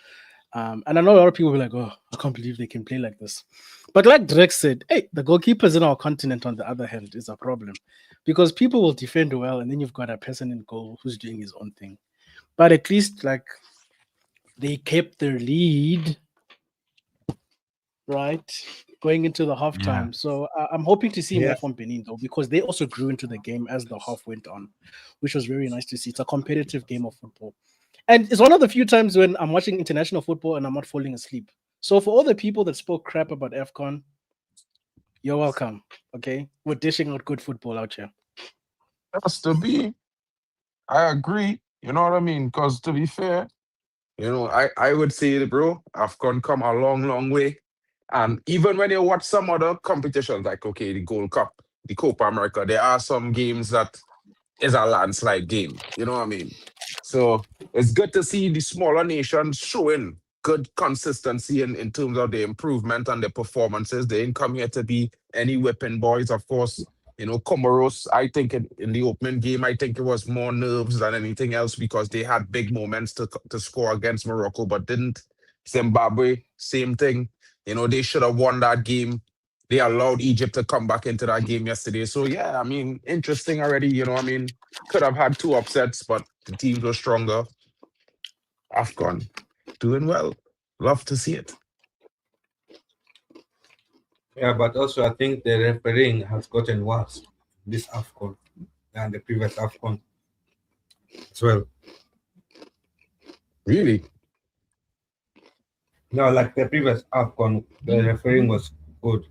E: And I know a lot of people will be like, oh, I can't believe they can play like this. But like Drex said, hey, the goalkeepers in our continent, on the other hand, is a problem because people will defend well, and then you've got a person in goal who's doing his own thing. But at least, like, they kept their lead, right, going into the halftime. Yeah. So I'm hoping to see more from Benin, though, because they also grew into the game as the half went on, which was very nice to see. It's a competitive game of football. And it's one of the few times when I'm watching international football and I'm not falling asleep. So for all the people that spoke crap about AFCON, you're welcome, okay? We're dishing out good football out here.
A: Has to be. I agree. You know what I mean? Because to be fair, I would say, bro, AFCON come a long, long way. And even when you watch some other competitions, like, okay, the Gold Cup, the Copa America, there are some games that is a landslide game. You know what I mean? So it's good to see the smaller nations showing good consistency in terms of the improvement and the performances. They didn't come here to be any whipping boys, of course. Comoros, I think in the opening game, I think it was more nerves than anything else because they had big moments to score against Morocco, but didn't. Zimbabwe, same thing. They should have won that game. They allowed Egypt to come back into that game yesterday. So, yeah, I mean, interesting already. Could have had two upsets, but the teams were stronger. AFCON, doing well. Love to see it.
C: Yeah, but also I think the refereeing has gotten worse this AFCON than the previous AFCON as well.
A: Really?
C: No, like the previous AFCON, the refereeing was good.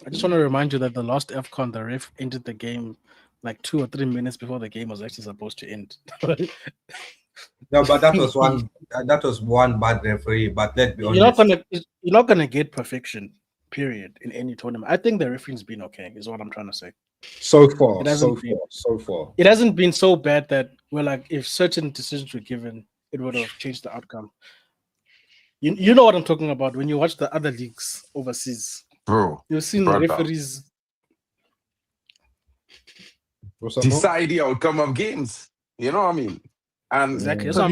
E: I just want to remind you that the last AFCON, the ref ended the game like 2 or 3 minutes before the game was actually supposed to end.
C: No, but that was one. That was one bad referee. But let's be honest,
E: you're not gonna get perfection, period, in any tournament. I think the refereeing's been okay. Is what I'm trying to say.
B: So far.
E: It hasn't been so bad that we're like, if certain decisions were given, it would have changed the outcome. You know what I'm talking about when you watch the other leagues overseas,
A: bro.
E: You've seen the referees
A: decide the outcome of games. You know what I mean? And
E: exactly.
A: To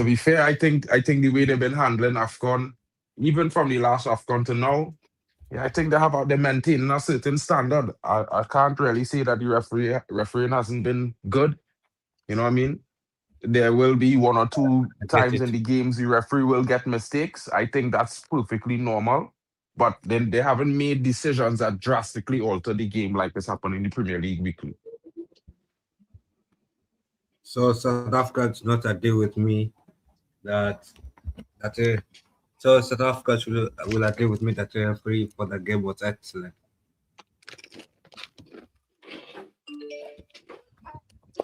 A: be fair, I think the way they've been handling AFCON, even from the last AFCON to now, I think they're maintaining a certain standard. I can't really say that the refereeing hasn't been good. You know what I mean? There will be one or two times in the games the referee will get mistakes. I think that's perfectly normal. But then they haven't made decisions that drastically alter the game like this happened in the Premier League weekly.
C: So South Africa does not agree with me so South Africa will agree with me that the referee for the game was excellent.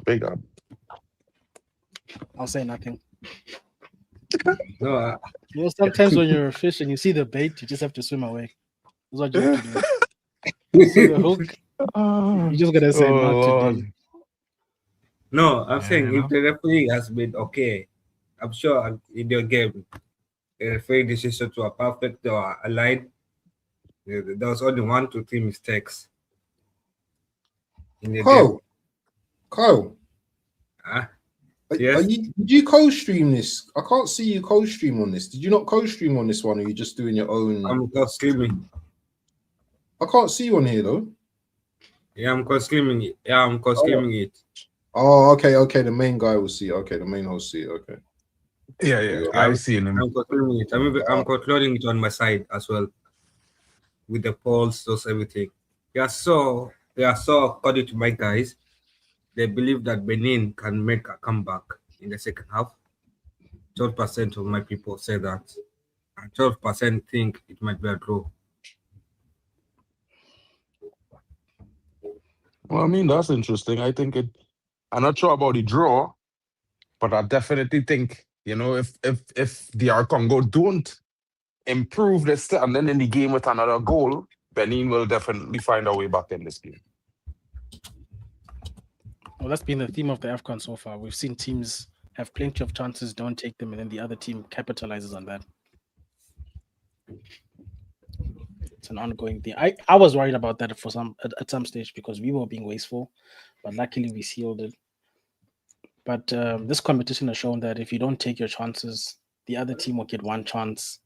A: Big up.
E: I'll say nothing.
C: No,
E: sometimes when you're a fish and you see the bait, you just have to swim away. That's what you have to do. You see the hook, you just gotta say not to do.
C: No, I'm
E: Yeah,
C: saying
E: you
C: if
E: know?
C: the referee has been okay, I'm sure in your game, the referee decision to a perfect or a line. There was only 1 to 3 mistakes in the game.
B: Kyle,
C: Ah,
B: are
C: yes,
B: you? Did you co-stream this? I can't see you co-stream on this. Did you not co-stream on this one, or are you just doing your own?
C: I'm co-streaming.
B: I can't see you on here though.
C: Yeah, I'm co-streaming it. Yeah, I'm co-streaming it.
B: Oh, okay. The main guy will see. Okay, the main host see. Okay.
A: Yeah.
C: Yeah,
A: I seen him.
C: I'm co-streaming it. I'm controlling it on my side as well, with the polls, those everything. So according to my guys, they believe that Benin can make a comeback in the second half. 12% of my people say that, and 12% think it might be a draw.
A: Well, I mean, that's interesting. I think I'm not sure about the draw, but I definitely think, if DR Congo don't improve their standing in the game with another goal, Benin will definitely find a way back in this game.
E: Well, that's been the theme of the AFCON so far. We've seen teams have plenty of chances, don't take them, and then the other team capitalizes on that. It's an ongoing thing. I was worried about that at some stage because we were being wasteful, but luckily we sealed it. But this competition has shown that if you don't take your chances, the other team will get one chance,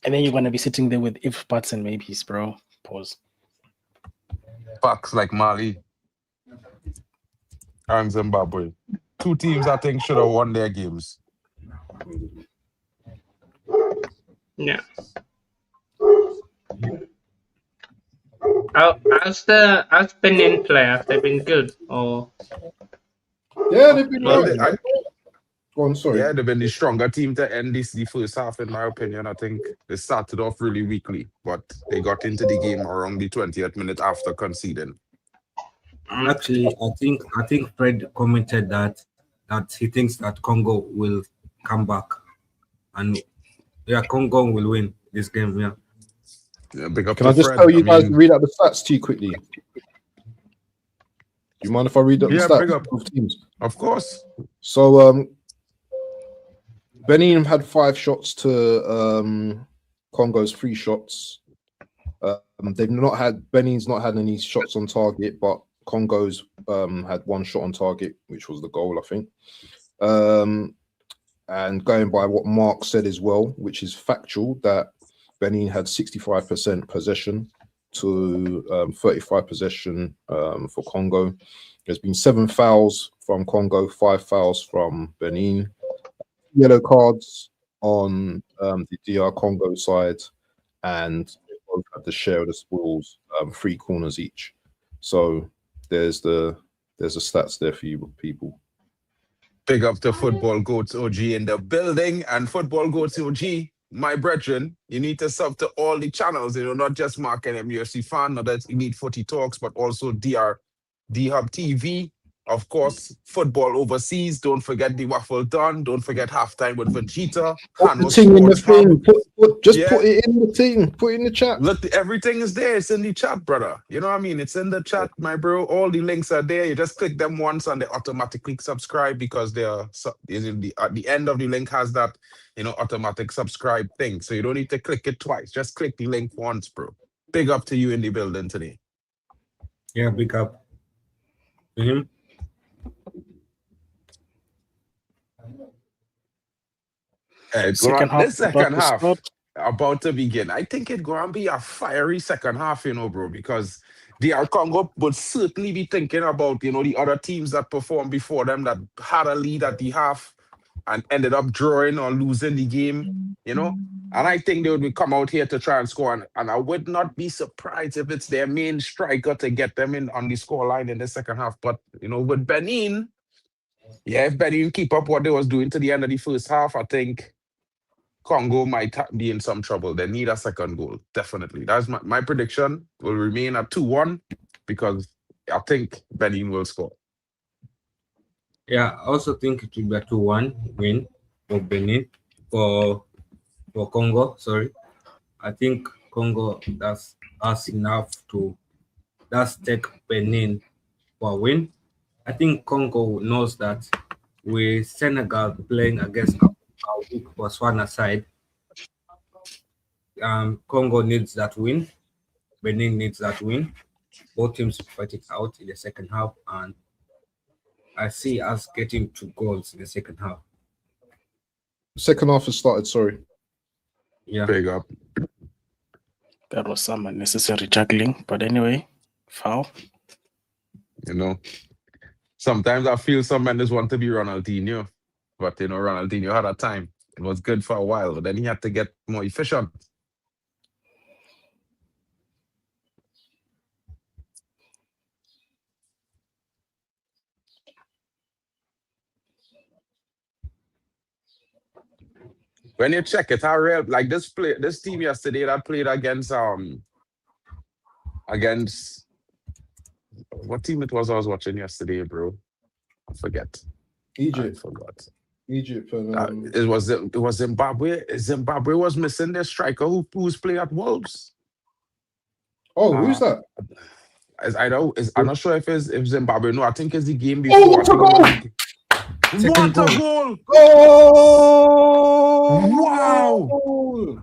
E: and then you're going to be sitting there with if, buts, and maybes, bro. Pause.
A: Facts like Mali and Zimbabwe. 2 teams I think should have won their games.
F: Yeah. How's Benin play? Have they been good or?
B: Yeah, they've been
A: Well,
B: right. Go on, sorry.
A: Yeah, they've been the stronger team to end the first half, in my opinion. I think they started off really weakly, but they got into the game around the 20th minute after conceding.
C: Actually, I think Fred commented that he thinks that Congo will come back, and Congo will win this game.
A: Yeah, big up
B: Can
A: to
B: I just
A: Fred.
B: tell you guys to read out the stats to you quickly? Do you mind if I read out the stats
A: big up.
B: of teams?
A: Of course.
B: So Benin had 5 shots to Congo's 3 shots. Benin's not had any shots on target, but Congo's had 1 shot on target, which was the goal, I think. And going by what Mark said as well, which is factual, that Benin had 65% possession to 35 possession for Congo. There's been 7 fouls from Congo, 5 fouls from Benin. Yellow cards on the DR Congo side, and they both had the share of the spoils, 3 corners each. So there's the stats there for you people.
A: Big up to Football Goats OG in the building, and Football Goats OG, my brethren, you need to sub to all the channels, not just Mark N UFC fan, not that's Elite Footy Talks, but also DR D-Hub TV. Of course, football overseas. Don't forget the Waffle Done. Don't forget Halftime with Vegeta. Hanno
B: Put in the thing. Put it in the thing. Put it in the chat.
A: Look, everything is there. It's in the chat, brother. You know what I mean? It's in the chat, my bro. All the links are there. You just click them once and they automatically subscribe because they're at the end of the link has that, automatic subscribe thing. So you don't need to click it twice. Just click the link once, bro. Big up to you in the building today.
C: Yeah, big up to him.
A: This second half about to begin. I think it's going to be a fiery second half, bro, because DR Congo would certainly be thinking about, the other teams that performed before them that had a lead at the half and ended up drawing or losing the game, And I think they would come out here to try and score. And I would not be surprised if it's their main striker to get them in on the scoreline in the second half. But, with Benin, if Benin keep up what they was doing to the end of the first half, I think Congo might be in some trouble. They need a second goal, definitely. That's my prediction. Will remain at 2-1 because I think Benin will score.
C: Yeah, I also think it will be a 2-1 win for Benin, for Congo. Sorry, I think Congo does us enough to take Benin for a win. I think Congo knows that with Senegal playing against our weak Botswana side, Congo needs that win. Benin needs that win. Both teams to fight it out in the second half, and I see us getting 2 goals in the second half.
B: Second half has started, sorry.
C: Yeah.
A: Big up.
E: That was some unnecessary juggling, but anyway, foul.
A: You know, sometimes I feel some men just want to be Ronaldinho, but you know, Ronaldinho had a time. It was good for a while, but then he had to get more efficient. When you check it, how real like this team yesterday that played against what team it was I was watching yesterday, bro? I forget.
B: Egypt.
A: I forgot.
B: Egypt and
A: it was Zimbabwe. Zimbabwe was missing their striker who's playing at Wolves.
B: Oh, who's that?
A: I'm not sure if Zimbabwe. No, I think it's the game before.
B: What a goal!
A: What a goal!
B: Oh!
A: Wow!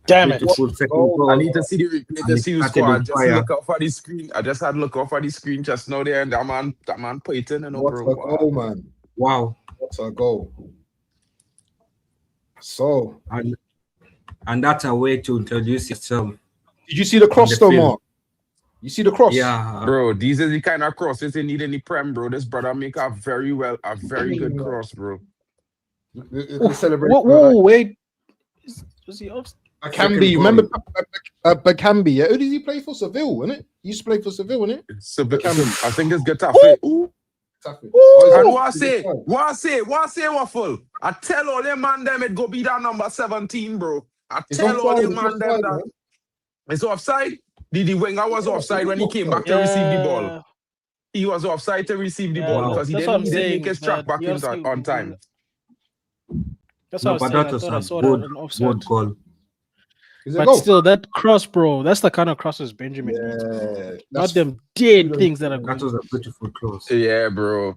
E: Damn it!
B: Oh,
A: I need to see the replay to see who's scored. I just look up for the screen. I just had to look up for the screen just now there, and that man put it in.
B: What a goal, man!
C: Wow!
B: What a goal! So,
C: and that's a way to introduce yourself.
B: Did you see the cross, though, Mark? You see the cross?
C: Yeah,
A: bro. These are the kind of crosses they need in the Prem, bro. This brother make a very good cross, bro.
E: Whoa, wait. Was he off?
B: Bakambi, remember Bakambi? Yeah, who did he play for? Seville, wasn't it? He used to play for Seville, wasn't it?
A: I think it's Getafe. Ooh. And what I say, Waffle? I tell all them man them it go be that number 17, bro. I tell all them man them that it's offside. The winger was offside when he came back to receive the ball. He was offside to receive the ball because he didn't make his track back on time.
E: That's what I was saying. I saw that an offside
C: goal.
E: But still, that cross, bro, that's the kind of crosses Benjamin needs. Not them dead things that are going.
C: That was a beautiful cross.
A: Yeah, bro.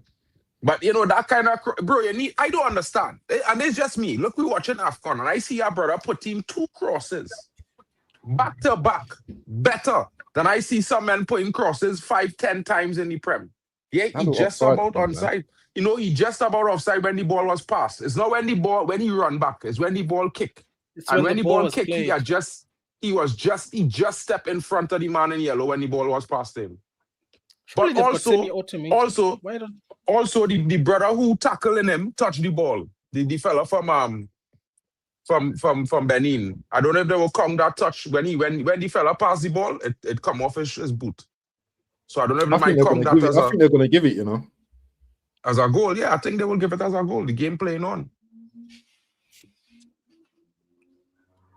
A: But you know, that kind of bro, I don't understand. And it's just me. Look, we watching AFCON and I see our brother putting 2 crosses back to back better than I see some men putting crosses 5-10 times in the Prem. Yeah, he just about onside. You know, he just about offside when the ball was passed. It's not when he run back. It's when the ball kick. And when the ball kick, he just stepped in front of the man in yellow when the ball was passed him. But also the brother who tackling him touched the ball. The fella from Benin. I don't know if they will count that touch when the fella passed the ball, it come off his boot. So I don't know if they might count that as
B: I think they're gonna give it, you know.
A: As a goal, yeah, I think they will give it as a goal. The game playing on.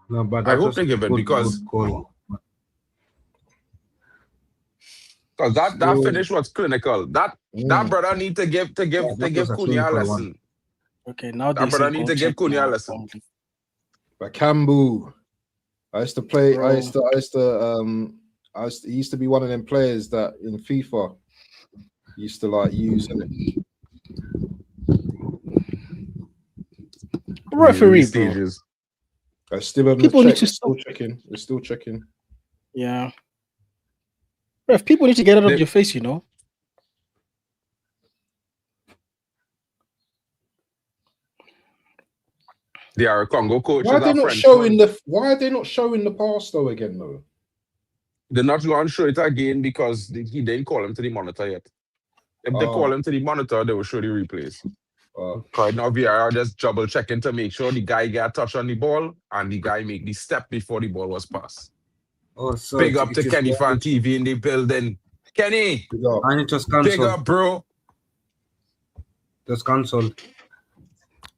C: No, but
A: I hope they give it because that finish was clinical. That brother need to give Cunha a lesson.
E: Okay, now
A: that brother need to give Cunha a lesson.
B: Bakambu. I used to play. He used to be one of them players that in FIFA used to like use it.
E: Referee stages.
B: Still on people need to still checking. We're still checking.
E: Yeah. Ref, people need to get out of your face, you know.
A: DR Congo coach.
B: Why are they not showing the pass though again though?
A: They're not going to show it again because he didn't call him to the monitor yet. If they call him to the monitor, they will show the replays. Right now, VR just double checking to make sure the guy get a touch on the ball and the guy make the step before the ball was passed.
C: So
A: big up to Kenny Fan TV in the building. Kenny,
C: and it was cancelled.
A: Big up, bro.
C: It was cancelled.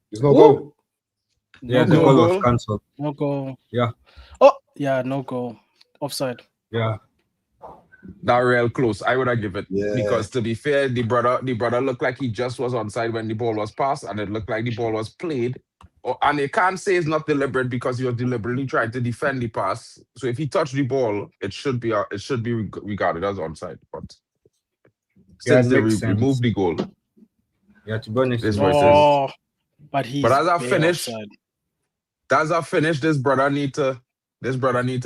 B: There's no goal.
C: Yeah, the goal was cancelled.
E: No goal.
C: Yeah.
E: Oh, yeah, no goal. Offside.
C: Yeah.
A: That real close. I would have given it because to be fair, the brother looked like he just was onside when the ball was passed, and it looked like the ball was played. And they can't say it's not deliberate because he was deliberately trying to defend the pass. So if he touched the ball, it should be regarded as onside. But since they
C: makes sense.
A: removed the goal.
C: Yeah, to be honest.
A: This versus.
E: But he's
A: But as I
E: way
A: finish,
E: outside.
A: this brother need to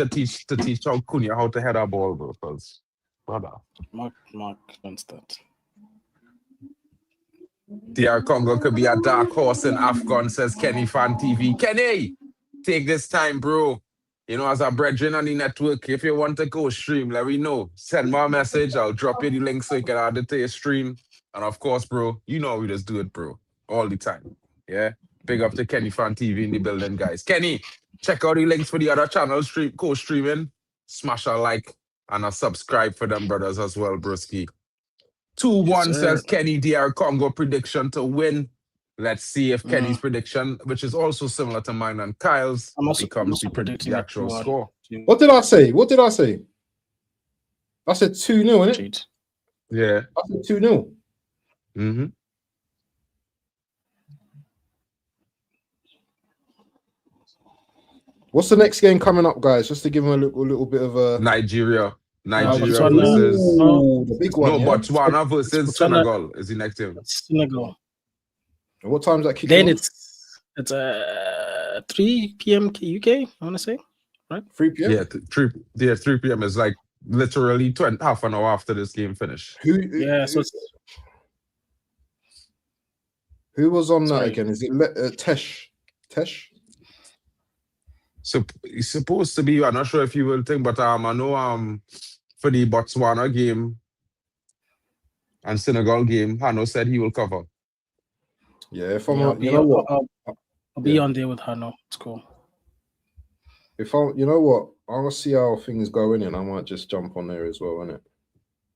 A: teach how Cunha how to head a ball, bro. Because brother.
E: Mark, don't start.
A: DR Congo could be a dark horse in AFCON, says Kenny Fan TV. Kenny, take this time, bro. You know, as a brethren on the network, if you want to go stream, let me know. Send me a message. I'll drop you the link so you can add it to your stream. And of course, bro, you know we just do it, bro. All the time. Yeah? Big up to Kenny Fan TV in the building, guys. Kenny, check out the links for the other channels co-streaming. Smash a like and a subscribe for them brothers as well, broski. 2-1 says Kenny DR Congo prediction to win. Let's see if Kenny's prediction, which is also similar to mine and Kyle's, becomes the actual score.
B: What did I say? I said 2-0, innit?
A: Yeah.
B: I said 2-0.
A: Mm-hmm.
B: What's the next game coming up, guys? Just to give them a little bit of a
A: Nigeria
E: Botswana.
A: versus
B: the big one.
A: Botswana versus Senegal is the next game.
E: Senegal.
B: And what time's that kicking
E: Then
B: off?
E: it's 3 p.m. UK, I want to say, right?
B: 3 p.m.
A: Yeah, 3 p.m. is like literally half an hour after this game finished.
E: So
B: who was on
E: Sorry.
B: that again? Is it Tesh?
A: So it's supposed to be. I'm not sure if you will think, but I know for the Botswana game and Senegal game, Hanno said he will cover.
B: Yeah, if I'm, you know what,
E: I'll be on there with Hanno. It's cool.
B: If I, you know what, I'll see how things go in, and I might just jump on there as well, innit?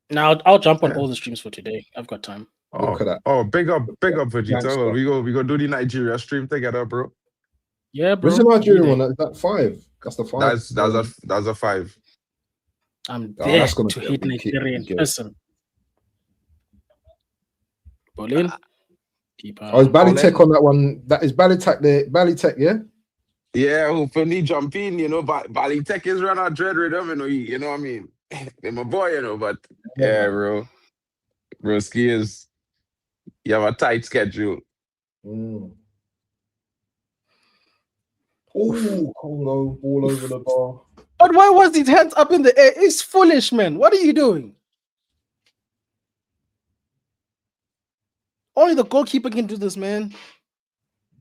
E: Now I'll jump on all the streams for today. I've got time.
B: Look at that.
A: Oh, big up, Vegeta. Well, we go do the Nigeria stream together, bro.
E: Yeah, bro.
B: Where's the Nigerian one? That's 5. That's the 5.
A: That's a 5.
E: I'm there to hit Nigerian person. Bolin.
B: Oh, is Balitech on that one? That is Balitech there. Balitech, yeah?
A: Yeah, hopefully jump in, you know, Balitech is run out dread rhythm, you know what I mean? They're my boy, you know, but yeah, bro. Broski is, you have a tight schedule.
B: Oh, Congo, all over the bar.
E: But why was his hands up in the air? It's foolish, man. What are you doing? Only the goalkeeper can do this, man.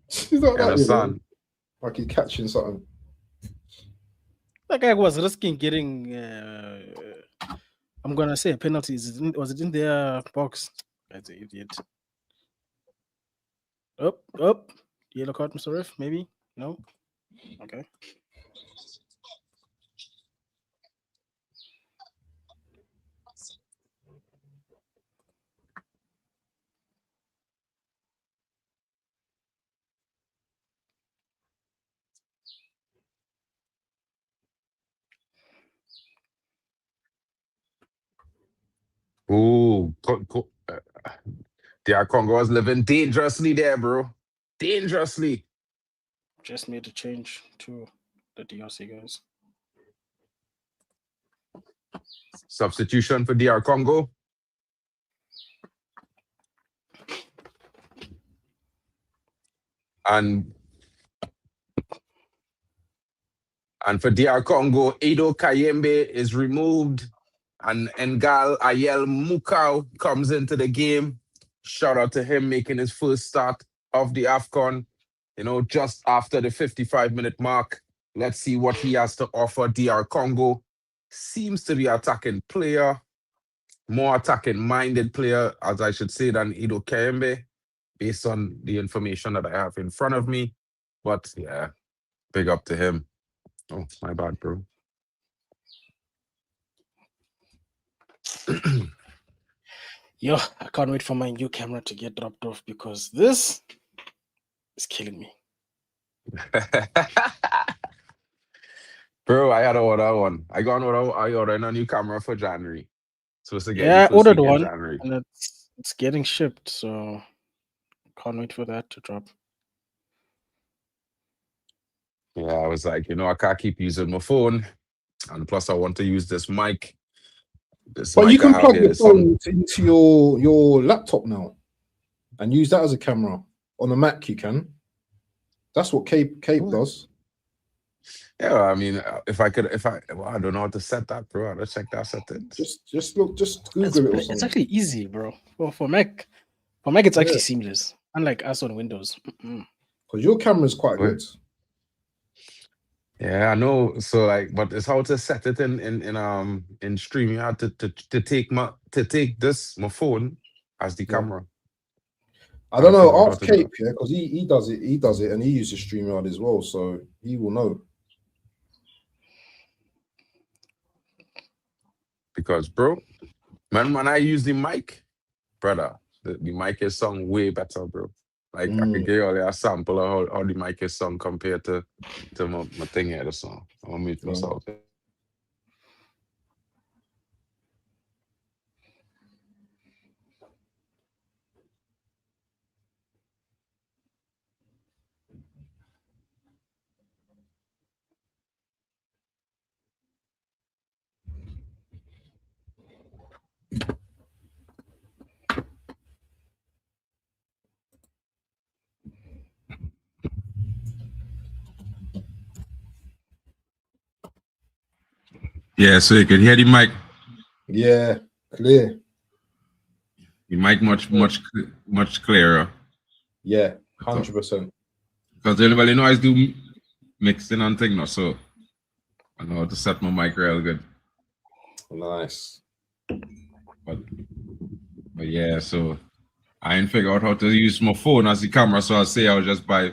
B: He's not that, you know? Like he's catching something.
E: That guy was risking getting, I'm going to say, penalties. Was it in their box? That's an idiot. Up. Yellow card, Mr. Ref, maybe? No? Okay.
A: Ooh, DR Congo is living dangerously there, bro. Dangerously.
E: Just made a change to the DRC guys.
A: Substitution for DR Congo. And for DR Congo, Edo Kayembe is removed. And Ngal Ayel Mukau comes into the game. Shout out to him making his first start of the AFCON, you know, just after the 55-minute mark. Let's see what he has to offer. DR Congo seems to be an attacking player, more attacking-minded player, as I should say, than Edo Kayembe, based on the information that I have in front of me. But yeah, big up to him. Oh, my bad, bro.
E: Yo, I can't wait for my new camera to get dropped off because this is killing me.
A: Bro, I had to order one. I ordered a new camera for January. Supposed to get
E: I ordered one
A: January.
E: and it's getting shipped, so can't wait for that to drop.
A: Yeah, I was like, you know, I can't keep using my phone. And plus I want to use this mic. This
B: But you
A: mic I
B: can
A: have
B: plug
A: here
B: your
A: is some.
B: phone into your laptop now and use that as a camera. On a Mac, you can. That's what Cape does.
A: Yeah, I mean, if I, well, I don't know how to set that, bro. Let's check that settings.
B: Just Google it or
E: It's
B: something.
E: actually easy, bro. For Mac, it's
B: Yeah.
E: actually seamless. Unlike us on Windows.
B: Because your camera is quite good.
A: Yeah, I know. So like, but it's how to set it in StreamYard to take my phone as the camera.
B: I don't know.
A: Figure out how
B: Ask
A: to do
B: Cape,
A: that.
B: yeah, because he does it. He does it, and he uses StreamYard as well, so he will know.
A: Because, bro, when I use the mic, brother, the mic is sound way better, bro. Like I could give you a sample of how the mic is sound compared to my thing here, the song. I'm gonna mute myself.
C: Yeah, so you can hear the mic.
B: Yeah, clear.
C: The mic much clearer.
B: Yeah, 100%.
C: Because everybody knows I do mixing and thing now, so I know how to set my mic real good.
B: Nice.
C: But yeah, so I ain't figure out how to use my phone as the camera, so I say I'll just buy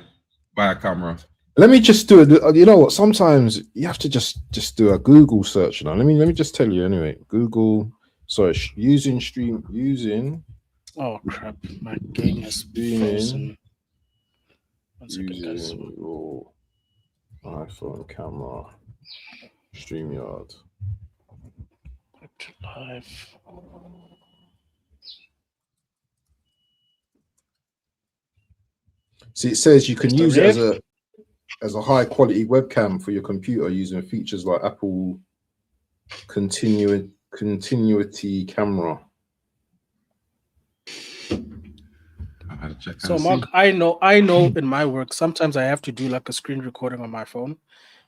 C: a camera.
B: Let me just do it. You know what? Sometimes you have to just do a Google search now. Let me just tell you anyway. Google search using.
E: Oh crap! My game is frozen. 1 second, guys.
B: Using your iPhone camera. StreamYard.
E: Live.
B: See, it says you can use it
E: Red?
B: as a high quality webcam for your computer using features like Apple continuity camera.
E: So Mark, I know in my work sometimes I have to do like a screen recording on my phone.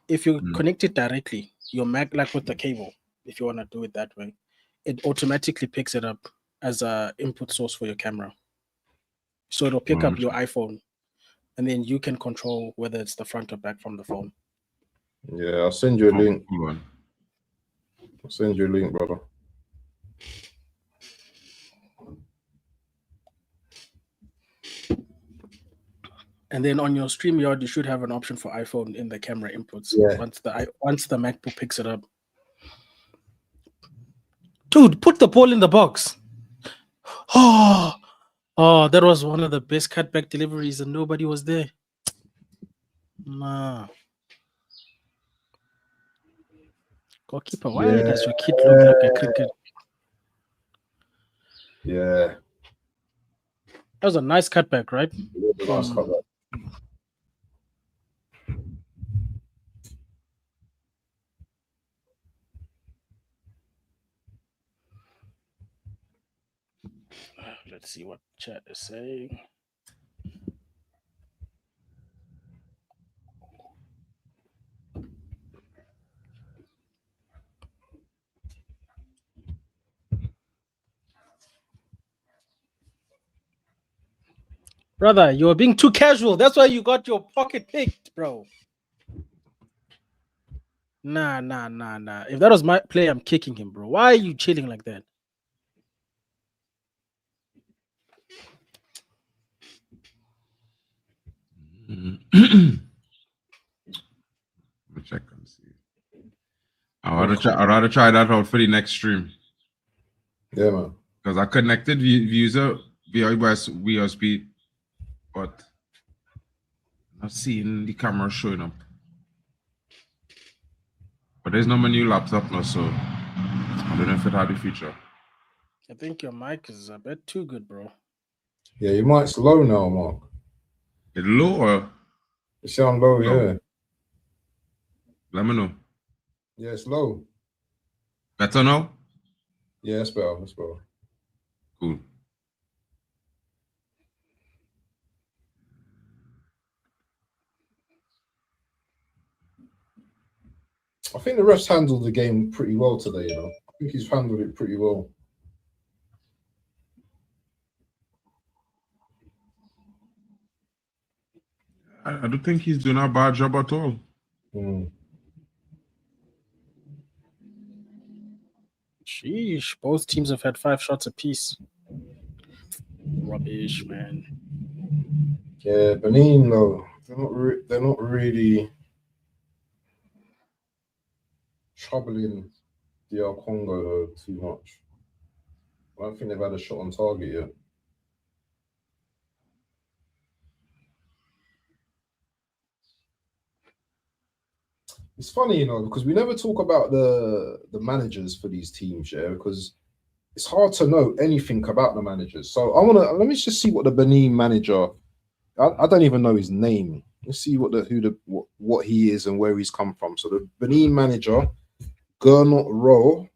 E: If you connect it directly, your Mac, like with the cable, if you want to do it that way, it automatically picks it up as a input source for your camera. So it'll pick up your iPhone, and then you can control whether it's the front or back from the phone.
B: Yeah, I'll send you a link. I'll send you a link, brother.
E: And then on your StreamYard, you should have an option for iPhone in the camera inputs.
B: Yeah.
E: Once the MacBook picks it up. Dude, put the ball in the box. Oh, that was one of the best cutback deliveries, and nobody was there. Nah. Goalkeeper, why does your kid look like a cricket?
B: Yeah.
E: That was a nice cutback, right?
B: Nice cutback.
E: Let's see what chat is saying. Brother, you're being too casual. That's why you got your pocket picked, bro. Nah. If that was my play, I'm kicking him, bro. Why are you chilling like that?
C: Check and see. I'd rather try that out for the next stream.
B: Yeah, man.
C: Because I connected user via USB, but I'm not seeing the camera showing up. But there's no my new laptop now, so I don't know if it had the feature.
E: I think your mic is a bit too good, bro.
B: Yeah, your mic's low now, Mark.
C: It's low or?
B: You sound low, yeah.
C: Let me know.
B: Yeah, it's low.
C: Better now?
B: Yeah, that's better. That's better.
A: Cool.
B: I think the refs handled the game pretty well today, you know. I think he's handled it pretty well.
A: I don't think he's doing a bad job at all.
E: Sheesh, both teams have had 5 shots apiece. Rubbish, man.
B: Yeah, Benin though, they're not really troubling DR Congo though too much. I don't think they've had a shot on target yet. It's funny, you know, because we never talk about the managers for these teams, yeah, because it's hard to know anything about the managers. So let me just see what the Benin manager. I don't even know his name. Let's see what he is and where he's come from. So the Benin manager, Gernot Rowe.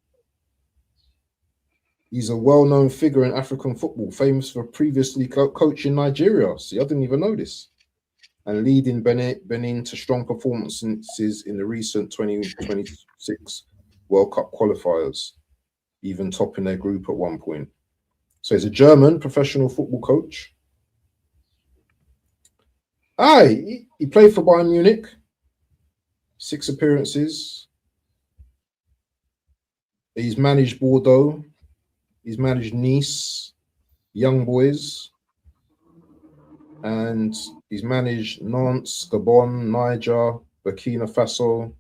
B: He's a well-known figure in African football, famous for previously coaching Nigeria. See, I didn't even know this. And leading Benin to strong performances in the recent 2026 World Cup qualifiers, even topping their group at one point. So he's a German professional football coach. He played for Bayern Munich, 6 appearances. He's managed Bordeaux. He's managed Nice, Young Boys. And he's managed Nantes, Gabon, Niger, Burkina Faso,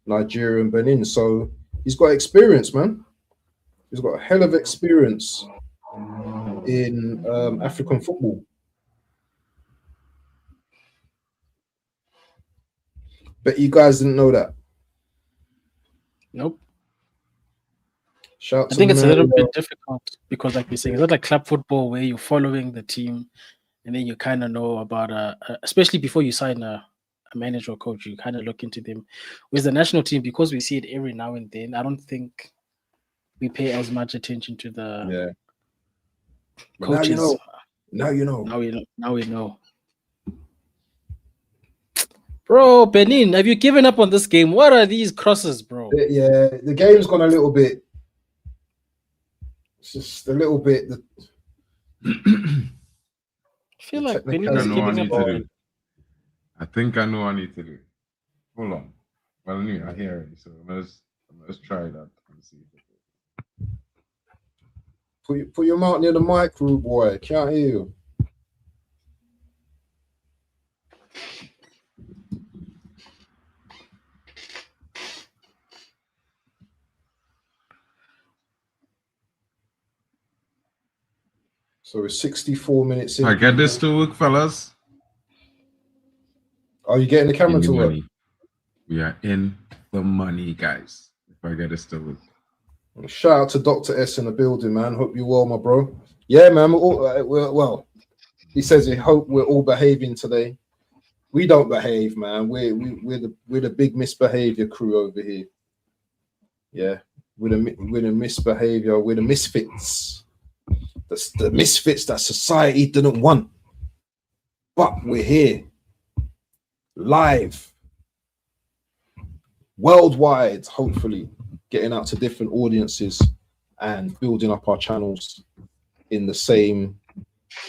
B: Nigeria, and Benin. So he's got experience, man. He's got a hell of experience in African football. But you guys didn't know that.
E: Nope.
B: Shout
E: I think it's a
B: Mario.
E: little bit difficult because, like you're saying, it's not like club football where you're following the team and then you kind of know about, especially before you sign a manager or coach, you kind of look into them. With the national team, because we see it every now and then, I don't think we pay as much attention to the coaches.
B: Now you know.
E: Now we know. Bro, Benin, have you given up on this game? What are these crosses, bro?
B: Yeah, the game's gone a little bit. It's just a little bit.
E: I feel like Benin is giving up on it.
A: I think I know what I need to do. Hold on. Well, I hear it, so let's try that and see.
B: Put your mouth near the mic, rude boy. Can't hear you. So it's 64 minutes in.
A: I get this to work, fellas.
B: Are you getting the camera to work?
A: We are in the money, guys. If I get this to work.
B: Shout out to Dr. S in the building, man. Hope you're well, my bro. Yeah, man. Well, he says he hope we're all behaving today. We don't behave, man. We're the big misbehavior crew over here. Yeah, we're the misbehavior. We're the misfits. That's the misfits that society didn't want. But we're here, live, worldwide, hopefully, getting out to different audiences and building up our channels in the same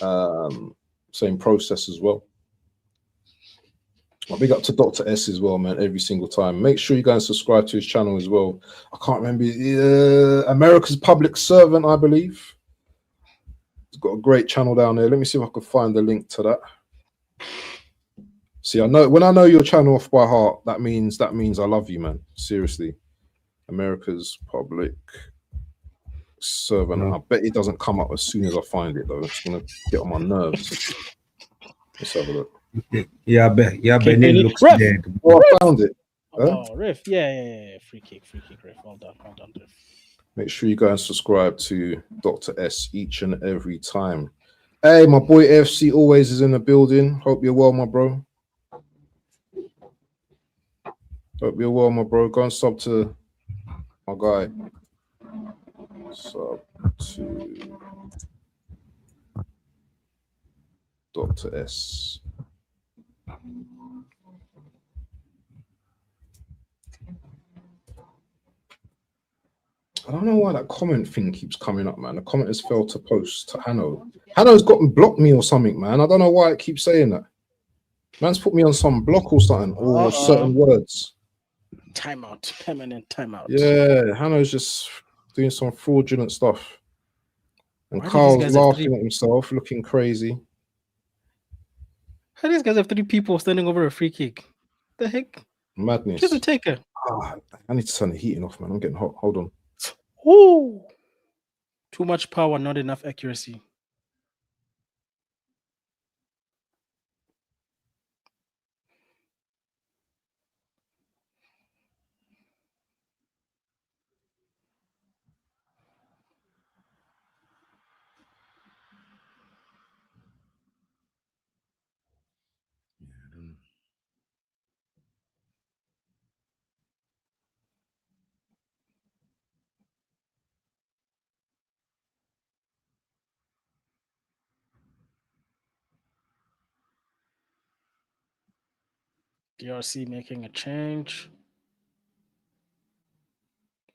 B: process as well. I'll big up to Dr. S as well, man, every single time. Make sure you guys subscribe to his channel as well. I can't remember, America's Public Servant, I believe. He's got a great channel down there. Let me see if I can find the link to that. See, I know when I know your channel off by heart, that means I love you, man. Seriously. America's Public Servant. I bet it doesn't come up as soon as I find it though. It's gonna get on my nerves. Let's have a look.
C: Yeah, Benin looks dead.
B: Oh, I found it.
E: Oh, Riff. Yeah. Free kick, Riff. Well done, Riff.
B: Make sure you go and subscribe to Dr. S each and every time. Hey, my boy AFC always is in the building. Hope you're well, my bro. Hope you're well, my bro. Go and sub to my guy. Sub to Dr. S. I don't know why that comment thing keeps coming up, man. The comment has failed to post to Hanno. Hanno's blocked me or something, man. I don't know why it keeps saying that. Man's put me on some block or something, or certain words.
E: Timeout. Permanent timeout.
B: Yeah, Hanno's just doing some fraudulent stuff. And
E: Why do these
B: Carl's
E: guys have
B: laughing at himself, looking crazy.
E: How do these guys have 3 people standing over a free kick? The heck?
B: Madness.
E: Just a taker.
B: I need to turn the heating off, man. I'm getting hot. Hold on.
E: Ooh. Too much power, not enough accuracy. DRC making a change.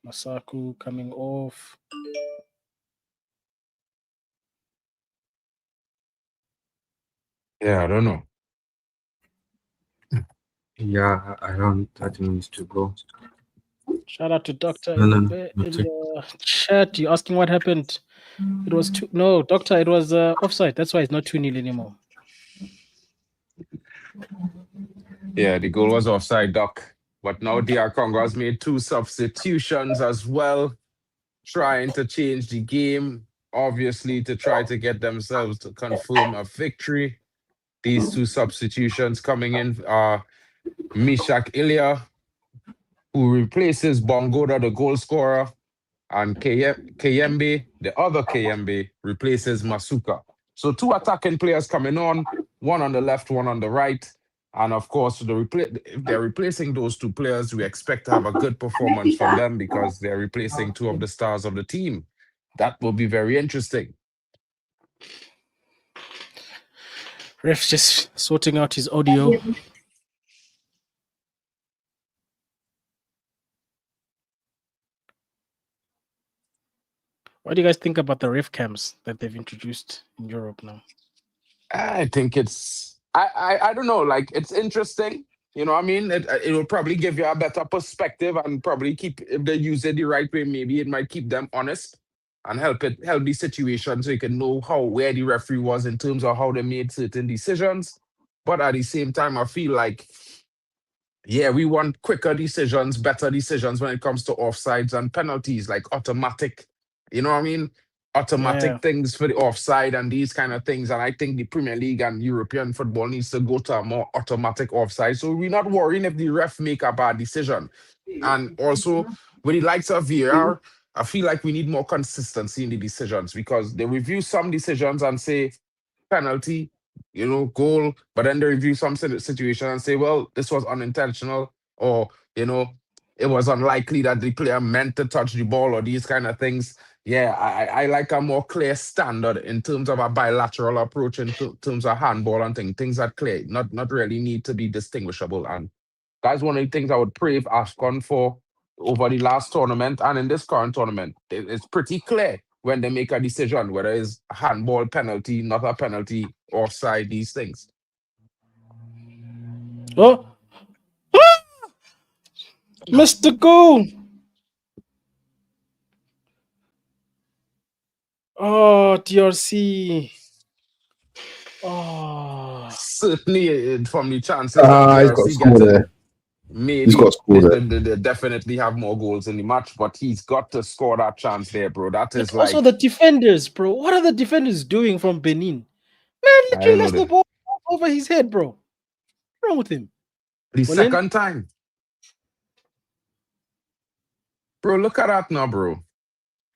E: Masaku coming off.
A: Yeah, I don't know.
C: Yeah, around 30 minutes to go.
E: Shout out to Doctor in the chat. You asking what happened? It was no, Doctor. It was offside. That's why it's not 2-0 anymore.
A: Yeah, the goal was offside, Doc. But now DR Congo has made 2 substitutions as well, trying to change the game, obviously to try to get themselves to confirm a victory. These 2 substitutions coming in are Mishak Ilya, who replaces Bongoda, the goal scorer, and Kayembe, the other Kayembe, replaces Masuka. So 2 attacking players coming on, one on the left, one on the right. And of course, if they're replacing those 2 players, we expect to have a good performance from them because they're replacing 2 of the stars of the team. That will be very interesting.
E: Ref just sorting out his audio. What do you guys think about the ref cams that they've introduced in Europe now?
A: I think it's I don't know, like it's interesting. You know what I mean? It will probably give you a better perspective and probably keep, if they use it the right way, maybe it might keep them honest and help the situation so you can know where the referee was in terms of how they made certain decisions. But at the same time, I feel like, yeah, we want quicker decisions, better decisions when it comes to offsides and penalties, like automatic, you know what I mean? Automatic things for the offside and these kind of things. And I think the Premier League and European football needs to go to a more automatic offside. So we're not worrying if the ref make a bad decision. And also, with the likes of VAR, I feel like we need more consistency in the decisions because they review some decisions and say penalty, goal, but then they review some situation and say, well, this was unintentional, or, it was unlikely that the player meant to touch the ball or these kind of things. Yeah, I like a more clear standard in terms of a bilateral approach in terms of handball and things that clear, not really need to be distinguishable. And that's one of the things I would praise AFCON for over the last tournament and in this current tournament. It's pretty clear when they make a decision, whether it's a handball, penalty, not a penalty, offside, these things.
E: Oh! Mr. Goal! Oh, DRC. Oh.
A: Certainly, from the chances
B: He's got
A: DRC
B: score there.
A: maybe
B: He's got score there.
A: they definitely have more goals in the match, but he's got to score that chance there, bro. That is
E: also the defenders, bro. What are the defenders doing from Benin? Man, literally left the ball over his head, bro. What's wrong with him?
A: The second time. Bro, look at that now, bro.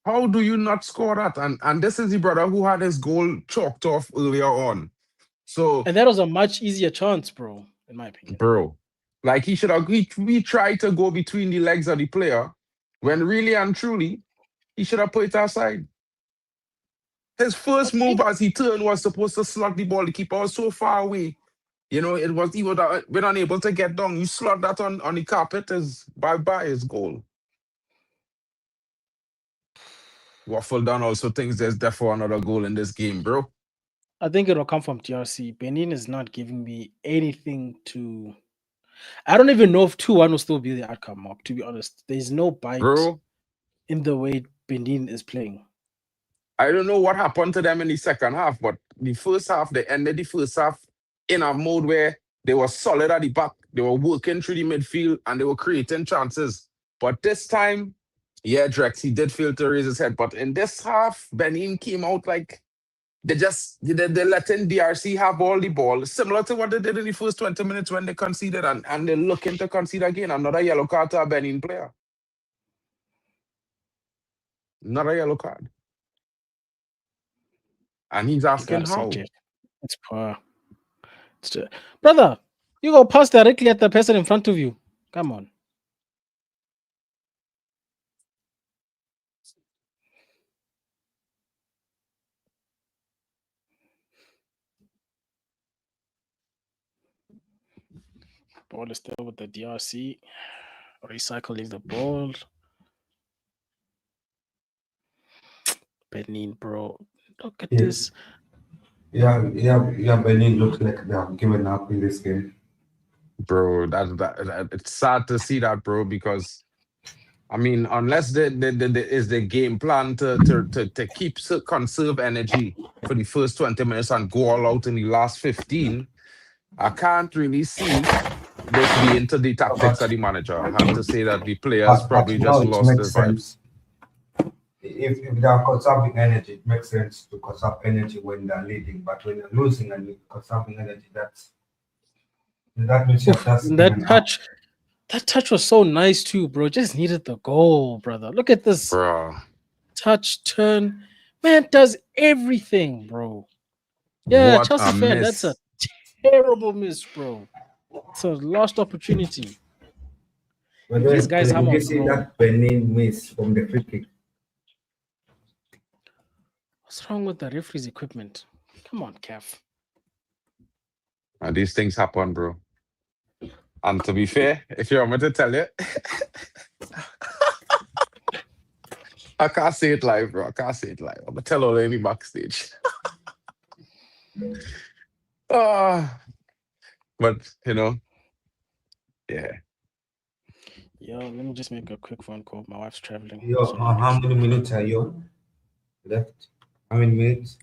A: How do you not score that? And this is the brother who had his goal chalked off earlier on.
E: And that was a much easier chance, bro, in my opinion.
A: Bro, like he should have, we tried to go between the legs of the player when really and truly, He should have put it aside. His first move as he turned was supposed to slot the ball. The keeper was so far away. You know, he would have been unable to get down. You slot that on the carpet, is bye-bye, his goal. Waffle down also thinks there's therefore another goal in this game, bro.
E: I think it'll come from TRC. Benin is not giving me anything to. I don't even know if 2-1 will still be the outcome, Mark, to be honest. There's no bite
A: Bro,
E: in the way Benin is playing.
A: I don't know what happened to them in the second half, but the first half, they ended the first half in a mode where they were solid at the back. They were working through the midfield and they were creating chances. But this time, yeah, Drex, he did fail to raise his head. But in this half, Benin came out like they're letting DRC have all the ball, similar to what they did in the first 20 minutes when they conceded, and they're looking to concede again. Another yellow card to a Benin player. Another yellow card. And he's asking how.
E: It's poor. Brother, you go pass directly at the person in front of you. Come on. Ball is still with the DRC. Recycling the ball. Benin, bro. Look at this.
C: Yeah, Benin looks like they have given up in this game.
A: Bro, that it's sad to see that, bro, because I mean, unless there is the game plan to conserve energy for the first 20 minutes and go all out in the last 15, I can't really see this being to the tactics of the manager. I have to say that the players probably just lost their vibes.
C: If they are conserving energy, it makes sense to conserve energy when they're leading. But when you're losing and you're conserving energy, that means
E: that touch was so nice too, bro. Just needed the goal, brother. Look at this.
A: Bro.
E: Touch, turn. Man does everything, bro. Yeah,
A: what
E: Chelsea fan, that's a terrible miss, bro. It's a lost opportunity.
C: These guys have that Benin miss from the free kick.
E: What's wrong with the referee's equipment? Come on, Kev.
A: These things happen, bro. And to be fair, if you want me to tell you, I can't say it live, bro. I can't say it live. I'm going to tell all any backstage. But, you know, yeah.
E: Yo, let me just make a quick phone call. My wife's traveling.
C: Yo, how many minutes are you left? How many minutes?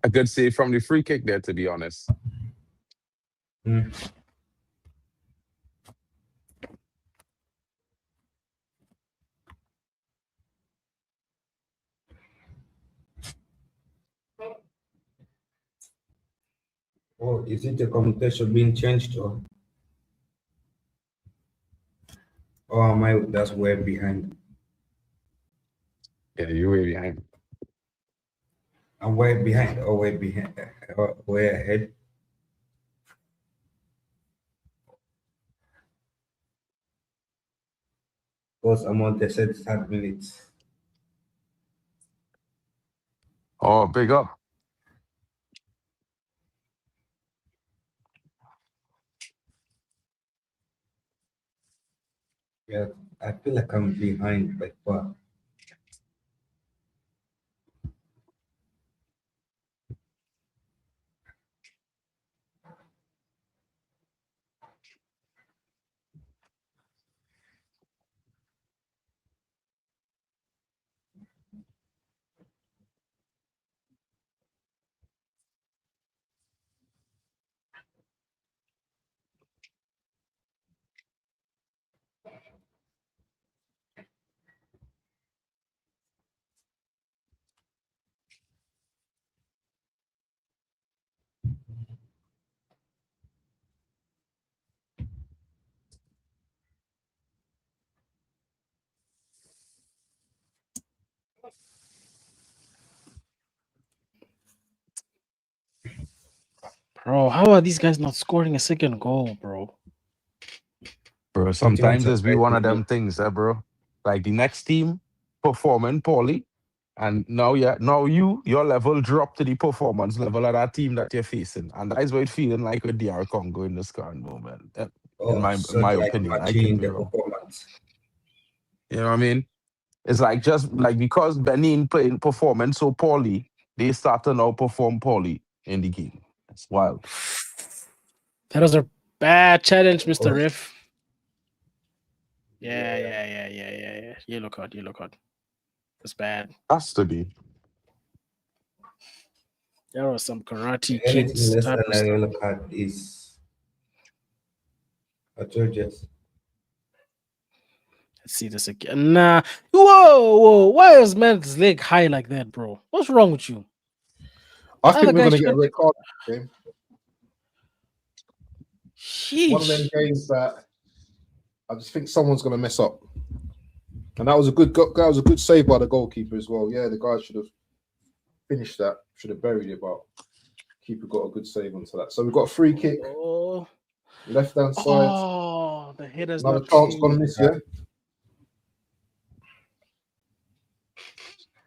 A: I could say from the free kick there, to be honest.
C: Oh, is it the communication being changed or am I that's way behind?
A: Yeah, you're way behind.
C: I'm way behind or way behind or way ahead. Because I'm on the 30 minutes.
A: Oh, big up.
C: Yeah, I feel like I'm behind by far.
E: Bro, how are these guys not scoring a second goal, bro?
A: Bro, sometimes it's be one of them things, bro. like the next team performing poorly, and now your level drop to the performance level of that team that you're facing, and that is what it's feeling like with DR Congo in this current moment. In my opinion, I could be wrong. You know what I mean? It's like just like because Benin performing so poorly, they start to now perform poorly in the game. It's wild.
E: That was a bad challenge, Mr. Ref. Yeah. Yellow card. That's bad.
A: Has to be.
E: There was some karate
C: Anything
E: kicks.
C: less
E: type
C: than
E: of
C: a
E: stuff.
C: yellow card is atrocious.
E: Let's see this again. Nah. Whoa. Why is man's leg high like that, bro? What's wrong with you?
B: I think
E: Other
B: we're
E: guy
B: gonna get a
E: should-
B: red card game. One of them
E: Sheesh.
B: games that I just think someone's gonna mess up. And that was a good save by the goalkeeper as well. Yeah, the guy should have finished that, should have buried it, but keeper got a good save onto that. So we've got a free kick,
E: Oh,
B: left hand side.
E: oh, the header's
B: Another
E: not
B: chance
E: true.
B: gone this year.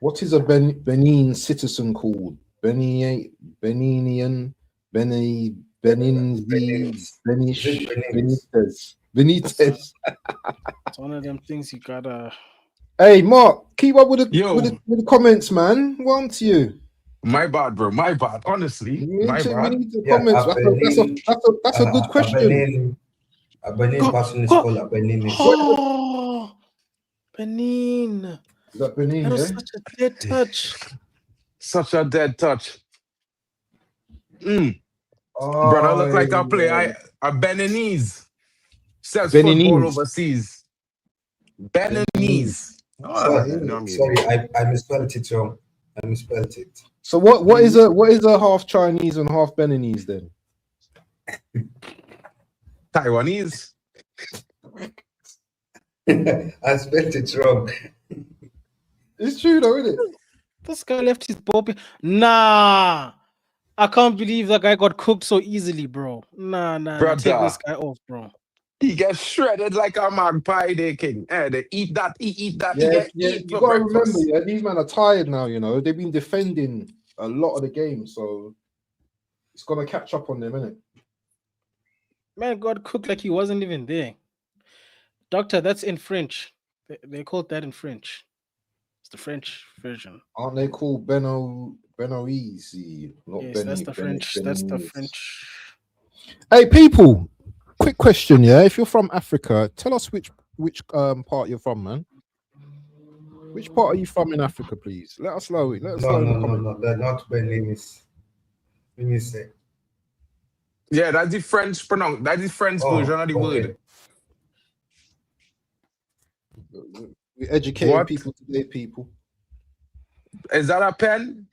B: What is a Benin citizen called? Beninian, Benitez.
E: It's one of them things you gotta.
B: Hey, Mark, keep up with the
A: Yo.
B: with the comments, man. Want you?
A: My bad, bro. My bad. Honestly,
B: We
A: my
B: need
A: bad.
B: the
C: Yeah,
B: comments.
C: Benin-
B: That's a good question.
C: A Benin
E: Go-
C: person is
E: go-
C: called a Benin.
E: Oh, Benin.
B: Is that Benin?
E: That was
B: Yeah?
E: such a dead touch.
A: Such a dead touch.
B: Oh,
A: Brother, look like
B: yeah.
A: a player. A Beninese. Says
B: Beninese.
A: football overseas. Beninese.
C: Sorry, I misspelled it wrong. I misspelled it.
B: So what is a half Chinese and half Beninese then?
A: Taiwanese.
C: I spelled it wrong.
B: It's true though, isn't it?
E: This guy left his ball. Nah, I can't believe that guy got cooked so easily, bro. Nah.
A: Brother.
E: Take this guy off, bro.
A: He gets shredded like a magpie, they king. They eat that, eat that.
B: Yeah,
A: Eat
B: you
A: for
B: gotta
A: breakfast.
B: remember, yeah, these men are tired now, you know. They've been defending a lot of the game, so it's gonna catch up on them, innit?
E: Man got cooked like he wasn't even there. Doctor, that's in French. They called that in French. It's the French version.
B: Aren't they called Benoise? Not
E: Yes,
B: Benny,
E: that's the French. That's the
B: Beninese.
E: French.
B: Hey, people, quick question, yeah. If you're from Africa, tell us which part you're from, man. Which part are you from in Africa, please? Let us know. Let us know in the comments.
C: No, they're not Beninese. Beninese.
A: Yeah, that's the French That's the French version of the word.
B: We're educating
A: What?
B: people today, people.
A: Is that a pen?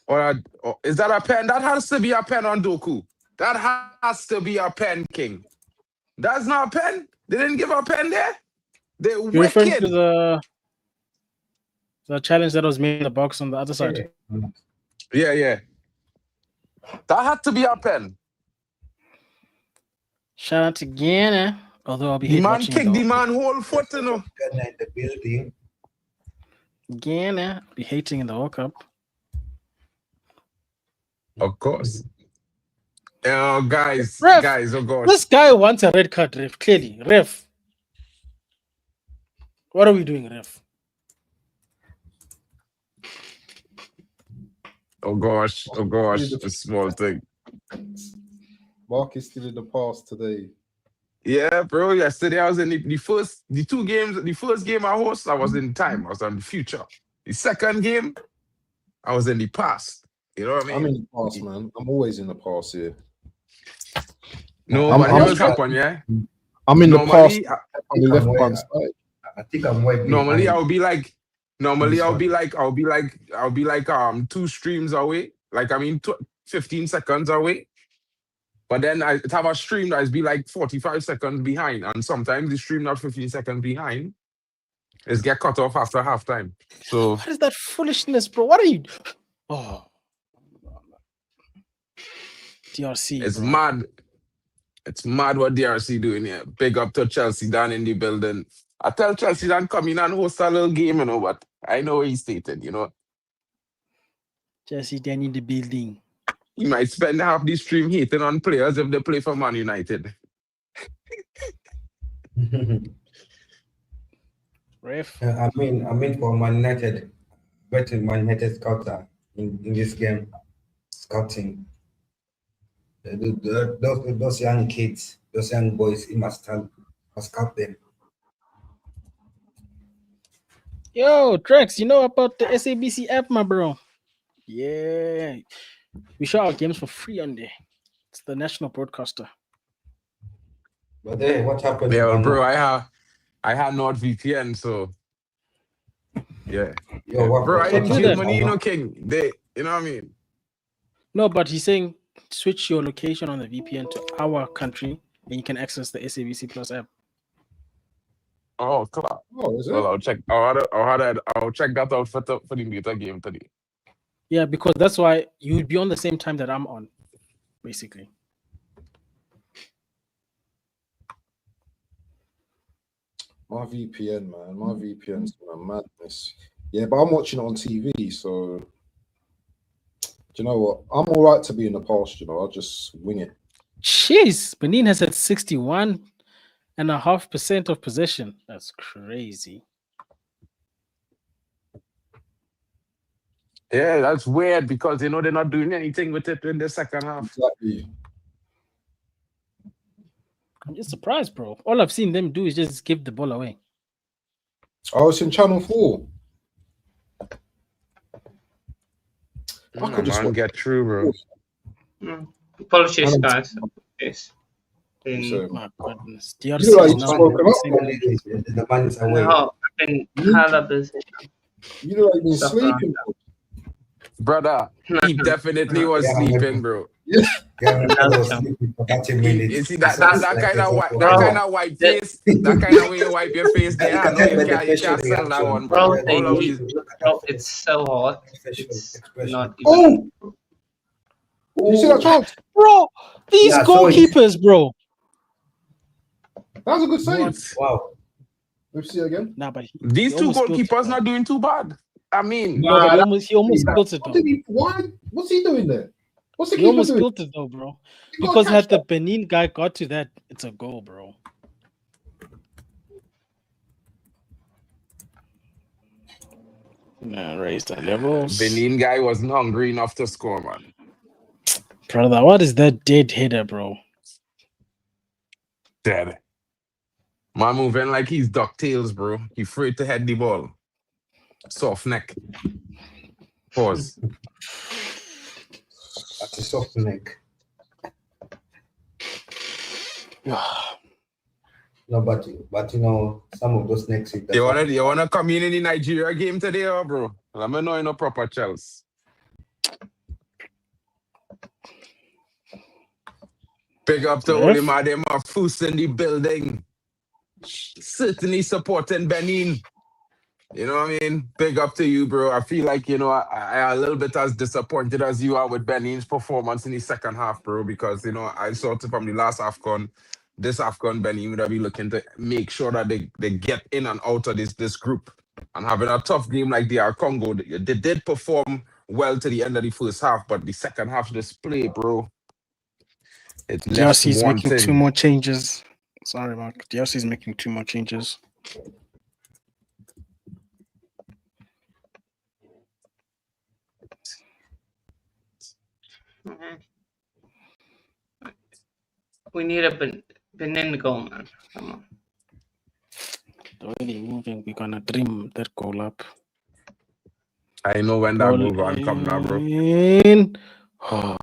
A: Or is that a pen? That has to be a pen on Doku. That has to be a pen, King. That's not a pen. They didn't give a pen there. They're
E: You're referring
A: wicked.
E: to the challenge that was made in the box on the other side.
A: Yeah. That had to be a pen.
E: Shout out to Ghana. Although I'll be
A: The
E: hate
A: man
E: watching
A: kicked the
E: though.
A: man whole foot, you know.
C: In the building.
E: Ghana be hating in the World Cup.
A: Of course. Oh, guys,
E: Ref,
A: oh God.
E: This guy wants a red card, Ref. Clearly, Ref. What are we doing, Ref?
A: Oh gosh, a small thing.
B: Mark is still in the past today.
A: Yeah, bro. Yesterday I was in the first game I hosted, I was in time. I was on the future. The second game, I was in the past. You know what I mean?
B: I'm in the past, man. I'm always in the past here.
A: No,
B: I'm-
A: but
B: I'm-
A: here's what happened, yeah.
B: I'm in the past
A: Normally,
B: on the left hand side.
C: I think I'm way
A: normally
C: behind.
A: I'll be like 2 streams away. Like 15 seconds away. But then I have a stream that's be like 45 seconds behind. And sometimes the stream not 15 seconds behind is get cut off after halftime. So
E: What is that foolishness, bro? What are you? Oh, DRC.
A: it's
E: bro.
A: mad. It's mad what DRC doing here. Big up to Chelsea down in the building. I tell Chelsea to come in and host a little game, you know, but I know where he's stated, you know.
E: Chelsea, they need the building.
A: He might spend half the stream hating on players if they play for Man United.
E: Ref.
C: I mean for Man United, betting Man United scouter in this game, scouting. Those young kids, those young boys, he must scout them.
E: Yo, Drex, you know about the SABC app, my bro? Yeah. We show our games for free on there. It's the national broadcaster.
C: But then what happened?
A: Yeah, well, bro, I had NordVPN, so yeah.
C: Yo,
A: Bro, I didn't
E: do
A: give
E: that?
A: money, you know, King. They, you know what I mean?
E: No, but he's saying switch your location on the VPN to our country and you can access the SABC Plus app.
A: Oh, class.
B: Oh, is it?
A: Well, I'll check. I'll check that out for the later game today.
E: Yeah, because that's why you'd be on the same time that I'm on, basically.
B: My VPN, man. My VPN's a madness. Yeah, but I'm watching it on TV, so do you know what? I'm all right to be in the past, you know. I'll just wing it.
E: Jeez, Benin has had 61.5% of possession. That's crazy.
A: Yeah, that's weird because you know they're not doing anything with it in the second half.
B: Exactly.
E: I'm just surprised, bro. All I've seen them do is just give the ball away.
B: Oh, it's in Channel 4. I could just
A: Man, get through, bro.
F: Apologies, guys. Yes.
B: So,
E: My goodness.
B: you
E: DRC
B: know, like,
E: is
B: you
E: now
B: just woken up,
C: The man is away.
F: No, I've been hella busy.
B: you know, like, been
F: Stuff
B: sleeping.
A: Brother, he definitely was sleeping, bro.
C: Yeah, I was sleeping for 30 minutes.
A: You see that kind of white face, that kind of way you wipe your face there. I know you can't sell that one, bro.
F: It's so hot. It's not
B: Oh! You see that chance?
E: Bro, these
C: Yeah,
E: goalkeepers, bro.
B: That was a good save.
C: Wow.
B: Let's see it again.
E: Nah, but
A: These
E: he
A: two
E: almost spilled
A: goalkeepers
E: it,
A: not doing too bad. I mean,
E: No, but he almost spilled it,
B: What
E: though.
B: did he? Why? What's he doing there? What's the
E: He
B: keeper
E: almost
B: doing?
E: spilled it, though, bro.
B: He gotta
E: Because
B: catch
E: had the
B: that.
E: Benin guy got to that, it's a goal, bro. Nah, raise the levels.
A: Benin guy wasn't hungry enough to score, man.
E: Brother, what is that dead header, bro?
A: Dead. Man moving like he's DuckTales, bro. He afraid to head the ball. Soft neck. Pause.
C: That's a soft neck. No, but you know, some of those necks.
A: You wanna come in the Nigeria game today, or bro? Let me know in a proper Chelsea. Big up to all the Madem Fus in the building. Certainly supporting Benin. You know what I mean? Big up to you, bro. I feel like, you know, I a little bit as disappointed as you are with Benin's performance in the second half, bro, because, you know, I saw it from the last AFCON, this AFCON, Benin would be looking to make sure that they get in and out of this group. And having a tough game like DR Congo, they did perform well to the end of the first half, but the second half display, bro, it left
E: DRC is making
A: wanting.
E: 2 more changes. Sorry, Mark. DRC is making 2 more changes.
F: We need a Benin goal, man. Come on.
E: Already moving. We're gonna dream that goal up.
A: I know when that move on come now, bro.
E: Oh.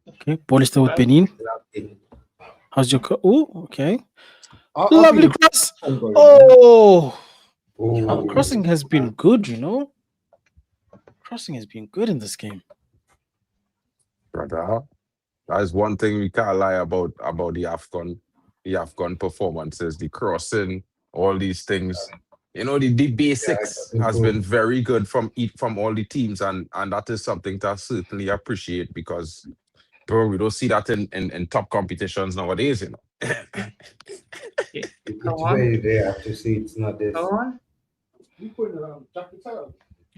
E: Okay, ball is still with Benin. How's your oh, okay. Lovely cross. Oh, crossing has been good, you know. Crossing has been good in this game.
A: Brother, that's one thing we can't lie about the AFCON performances, the crossing, all these things. You know, the basics has been very good from all the teams, and that is something to certainly appreciate because, bro, we don't see that in top competitions nowadays, you know.
F: Go
C: It's
F: on.
C: very rare to see it's not this.
F: Go on.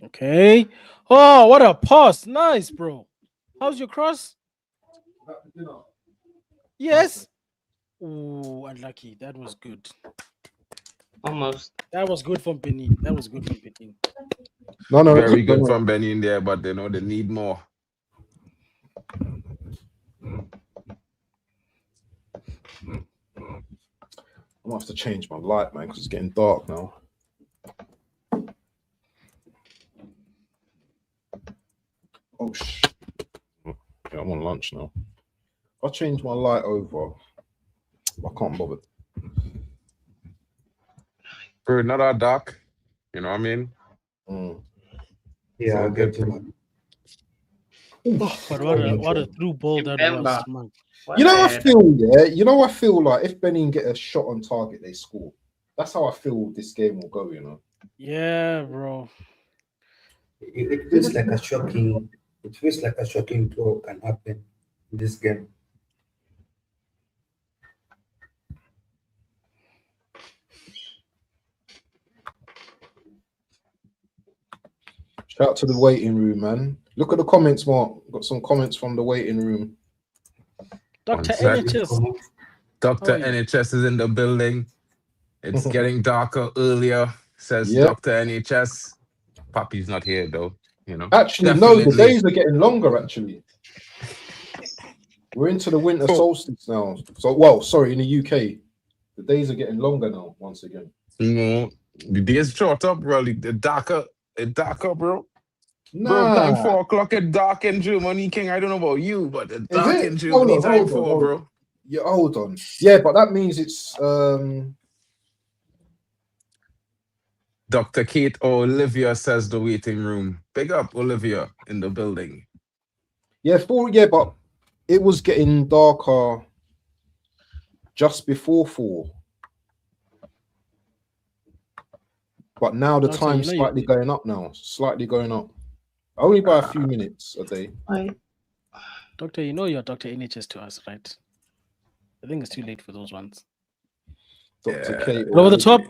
E: Okay. Oh, what a pass. Nice, bro. How's your cross? Yes. Oh, unlucky. That was good.
F: Almost.
E: That was good from Benin. That was good from Benin.
B: No,
A: Very good from Benin there, but they know they need more.
B: I'm gonna have to change my light, man, because it's getting dark now. Oh shit! Yeah, I'm on lunch now. I'll change my light over. I can't bother.
A: Bro, not our dark. You know what I mean?
C: Yeah, I'll
A: good
C: get to
A: thing.
E: Oh, but what a through ball that was,
F: Mbemba.
E: man.
B: You know, I feel like if Benin get a shot on target, they score. That's how I feel this game will go. You know.
E: Yeah, bro.
C: It feels like a shocking. It feels like a shocking draw can happen in this game.
B: Shout out to the waiting room, man. Look at the comments, Mark. Got some comments from the waiting room.
E: Dr.
A: One sec.
E: NHS.
A: Dr.
E: Oh, yeah.
A: NHS is in the building. It's getting darker earlier, says
B: Yep.
A: Dr. NHS. Papi's not here though, you know.
B: Actually, no, the days are getting longer, actually. We're into the winter solstice now. So, well, sorry, in the UK. The days are getting longer now, once again.
A: No, the days shorter, bro. The darker, bro.
B: Nah.
A: Bro, time 4 o'clock, it dark in Germany, King. I don't know about you, but it's dark in Germany,
B: Hold on,
A: time
B: hold
A: 4,
B: on.
A: bro.
B: Yeah, hold on. Yeah, but that means it's
A: Dr. Kate Olivia says the waiting room. Big up, Olivia, in the building.
B: yeah, but it was getting darker just before 4. But now the time's slightly going up now. Slightly going up. Only by a few minutes a day.
E: Doctor, you know you're Dr. NHS to us, right? I think it's too late for those ones.
B: Dr. Kate.
E: Over the top.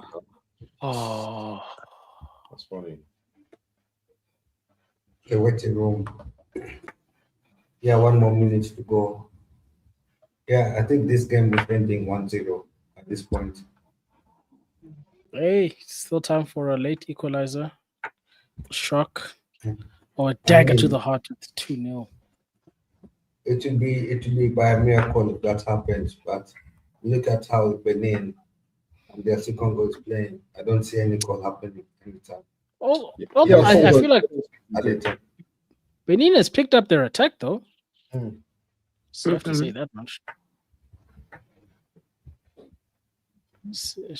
E: Oh.
B: That's funny.
C: Okay, waiting room. Yeah, 1 more minute to go. Yeah, I think this game is ending 1-0 at this point.
E: Hey, still time for a late equalizer. Shock. Or a dagger to the heart with 2-0.
C: It will be by a miracle if that happens, but look at how Benin and DR Congo is playing. I don't see any call happening anytime.
E: Oh, yeah, I feel like Benin has picked up their attack, though. So you have to say that much.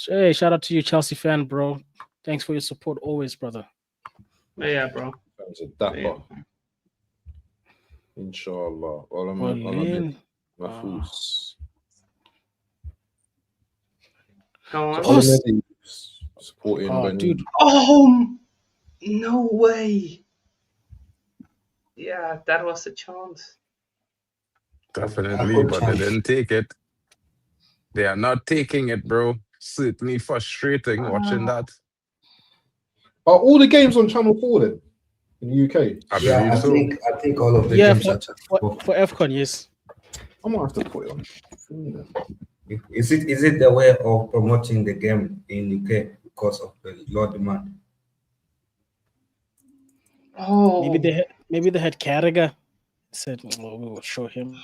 E: Hey, shout out to you, Chelsea fan, bro. Thanks for your support always, brother.
F: Yeah, bro.
B: That's a dapper. Inshallah.
F: Go on.
B: Supporting
E: dude.
F: Oh, no way. Yeah, that was a chance.
A: Definitely, but they didn't take it. They are not taking it, bro. Certainly frustrating watching that.
B: Are all the games on Channel 4 then? In the UK?
C: I think all of the games are
E: for AFCON, yes.
B: I might have to put it on.
C: Is it the way of promoting the game in UK because of the low demand?
F: Oh,
E: maybe they had Carragher. Said, well, we will show him.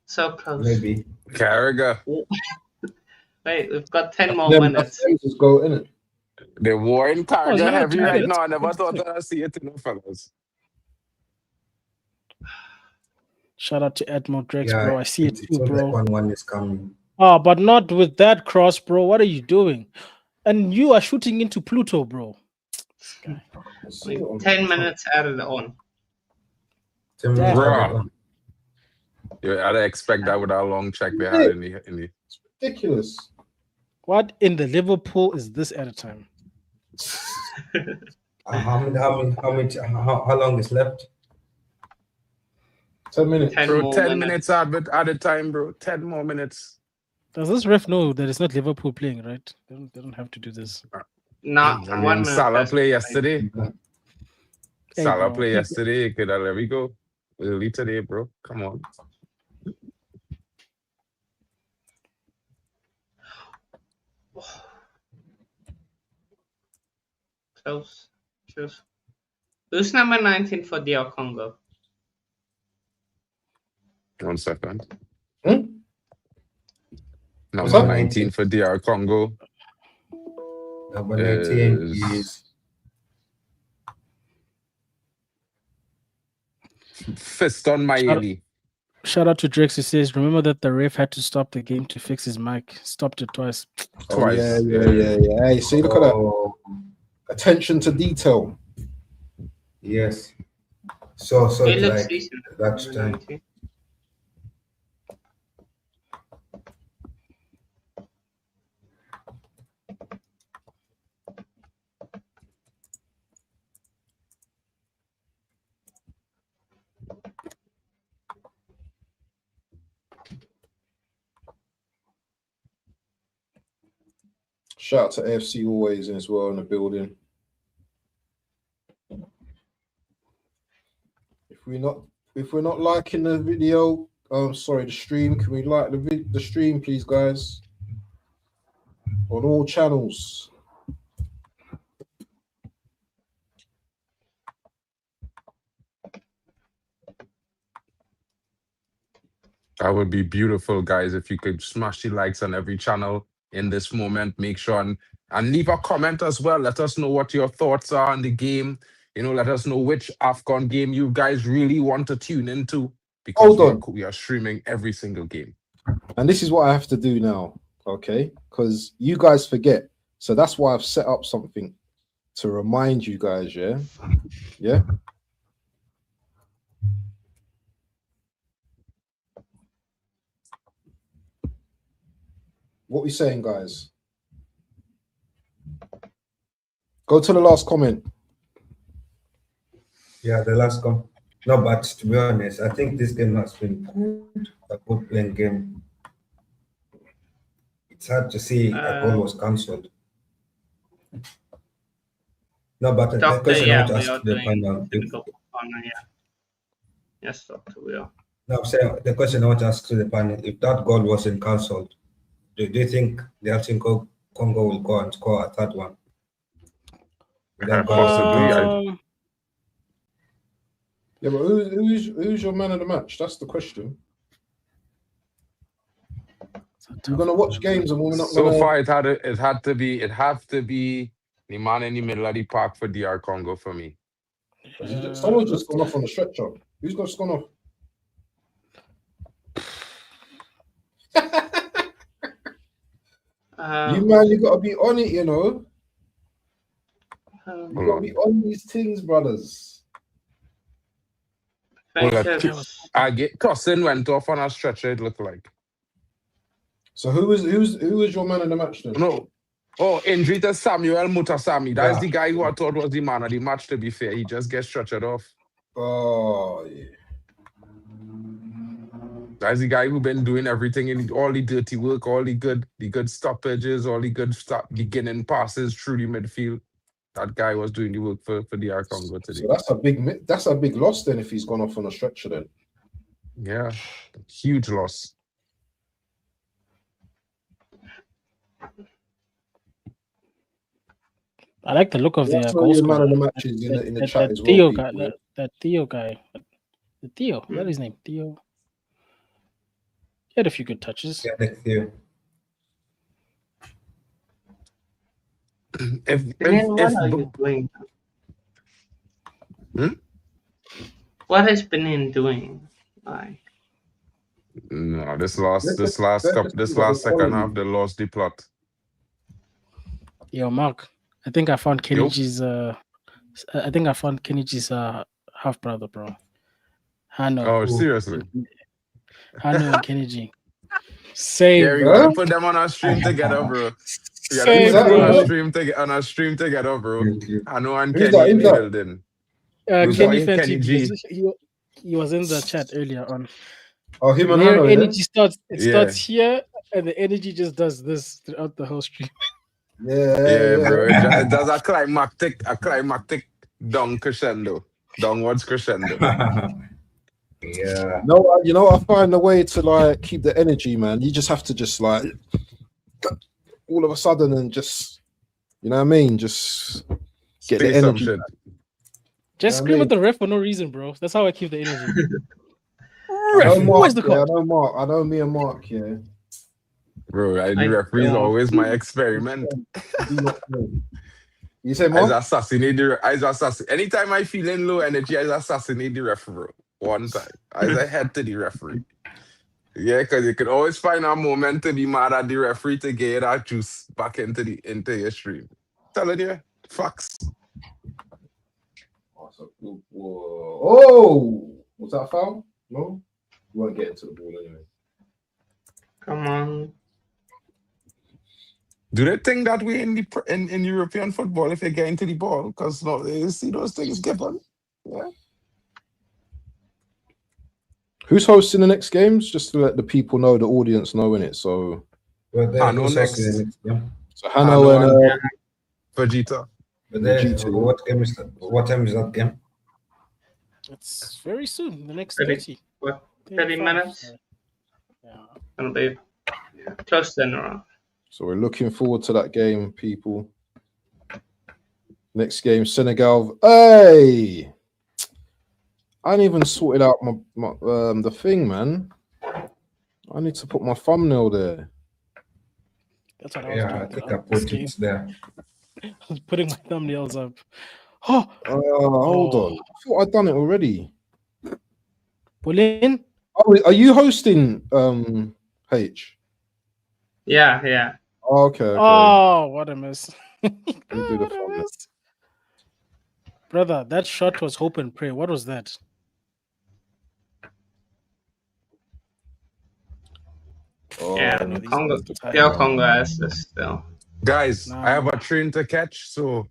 F: So close.
C: Maybe
A: Carragher.
F: Wait, we've got 10 more minutes.
B: Just go in it.
A: The war in Carragher heavy right now. I never thought I'd see it in the fellas.
E: Shout out to Admiral Drex, bro. I see it too, bro.
C: One is coming.
E: Oh, but not with that cross, bro. What are you doing? And you are shooting into Pluto, bro.
F: 10 minutes added on.
C: 10 minutes added on.
A: Yeah, I'd expect that with how long check they had in the.
B: It's ridiculous.
E: What in the Liverpool is this at a time?
C: How long is left?
B: 10 minutes.
F: 10
A: Bro,
F: more
A: 10
F: minutes.
A: minutes at a time, bro. 10 more minutes.
E: Does this ref know that it's not Liverpool playing, right? They don't have to do this.
F: Nah,
A: I
F: 1
A: mean,
F: minute.
A: Salah
F: left.
A: played yesterday.
E: Hey,
A: Salah
E: bro.
A: played yesterday. There we go. Early today, bro. Come on.
F: Close. Choose. Who's number 19 for DR Congo?
A: 1 second.
B: Hmm?
A: Number 19 for DR Congo.
C: Number 19 is
A: Fiston Mayeli.
E: Shout out to Drex who says, remember that the ref had to stop the game to fix his mic. Stopped it twice.
A: Twice.
B: Oh, yeah. Hey, see, look at that. Attention to detail.
C: yes. So
F: It
C: it's
F: looks
C: like
F: decent.
C: that time.
F: 19.
B: Shout out to AFC always as well in the building. If we're not liking the video, sorry, the stream, can we like the stream, please, guys? On all channels.
A: That would be beautiful, guys, if you could smash the likes on every channel in this moment. Make sure and leave a comment as well. Let us know what your thoughts are on the game. You know, let us know which AFCON game you guys really want to tune into, because we are streaming every single game.
B: And this is what I have to do now, okay? Because you guys forget. So that's why I've set up something to remind you guys, yeah? Yeah? What we saying, guys? Go to the last comment.
C: Yeah, the last comment. No, but to be honest, I think this game has been good, a good playing game. It's hard to see a goal was cancelled. No, but the question I want to ask the panel.
F: Yes, Doctor, we are.
C: No, I'm saying the question I want to ask to the panel: if that goal wasn't cancelled, do you think DR Congo will go and score a third one?
A: Possibly.
B: Yeah, but who's your man of the match? That's the question. We're gonna watch games and we're not.
A: So far, it had to be the man in the middle of the park for DR Congo for me.
B: Someone's just gone off on the stretcher. Who's just gone off? You gotta be on it, you know. You gotta be on these things, brothers.
A: I get Cousin went off on a stretcher, it looked like.
B: So who was your man of the match then?
A: No. Oh, injury to Samuel Mutasami. That's the guy who I thought was the man of the match, to be fair. He just gets stretchered off.
B: Oh, yeah.
A: That's the guy who been doing everything, in all the dirty work, all the good stoppages, all the good beginning passes through the midfield. That guy was doing the work for DR Congo today.
B: So that's a big loss then if he's gone off on a stretcher then.
A: Yeah, huge loss.
E: I like the look of the goal
B: man of the matches in the chat as well.
E: Theo guy, that Theo guy. Theo, is that his name? Theo. He had a few good touches.
C: Yeah, Theo.
F: What are you doing? What is Benin doing? Like,
A: no, this last second half, they lost the plot.
E: Yo, Mark, I think I found Kenichi's half brother, bro. Hanno.
A: Oh, seriously?
E: Hanno and Kenichi. Same.
A: Yeah, we gotta put them on our stream together, bro. We gotta put them on our stream together, bro. Hanno and Kenny in the building.
E: Kenny G. He was in the chat earlier on.
B: Oh, him and
E: Where
B: Hanno,
E: energy starts, it
A: Yeah.
E: starts here, and the energy just does this throughout the whole stream.
A: Yeah, bro. It does a climactic down crescendo. Downwards crescendo.
G: Yeah.
B: No, you know, I find a way to like keep the energy, man. You just have to just like all of a sudden and just, you know what I mean? Just get
A: Say
B: the
A: some
B: energy.
A: shit.
E: Just
B: I
E: scream
B: mean-
E: at the ref for no reason, bro. That's how I keep the energy.
B: I know
E: Ref,
B: Mark,
E: where's the
B: yeah, I
E: call?
B: know Mark. I know me and Mark, yeah.
A: Bro, the
F: I
A: referee is
F: don't-
A: always my experiment.
B: I do not know. You say
A: I
B: Mark?
A: assassinate anytime I feel in low energy, I assassinate the referee. One time. I head to the referee. Yeah, because you could always find a moment to be mad at the referee to get that juice back into your stream. Telling you, facts.
B: Oh, was that a foul? No, you won't get into the ball anyway.
F: Come on.
A: Do they think that way in European football if you get into the ball? Because no, you see those things given. Yeah.
B: Who's hosting the next games? Just to let the people know, the audience know in it. So,
G: But
A: Hanno
G: who's
A: next.
G: hosting the next game?
B: so Hanno and
A: Vegeta.
G: But
B: Vegeta.
G: what game is that? What time is that game?
E: It's very soon, the next
F: 30.
E: 30.
F: What? 30
E: 35.
F: minutes?
E: Yeah.
F: Gonna be close then around.
B: so we're looking forward to that game, people. Next game, Senegal. Hey, I ain't even sorted out my the thing, man. I need to put my thumbnail there.
E: That's what I was
G: Yeah, I
E: doing.
G: think I
E: throughout this
G: put
E: game.
G: it there.
E: I was putting my thumbnails up. Oh,
B: Hold on. I thought I'd done it already.
E: Bolin?
B: Oh, are you hosting H?
F: Yeah.
B: Oh, okay.
E: Oh, what a miss.
B: Let me do the
E: What a
B: thumbnail.
E: miss. Brother, that shot was hope and pray. What was that?
F: Yeah,
B: no,
E: these
F: Congo.
E: guys are
F: DR
E: tired.
F: Congo has this still.
A: Guys,
E: Nah,
A: I have
E: man.
A: a train to catch, so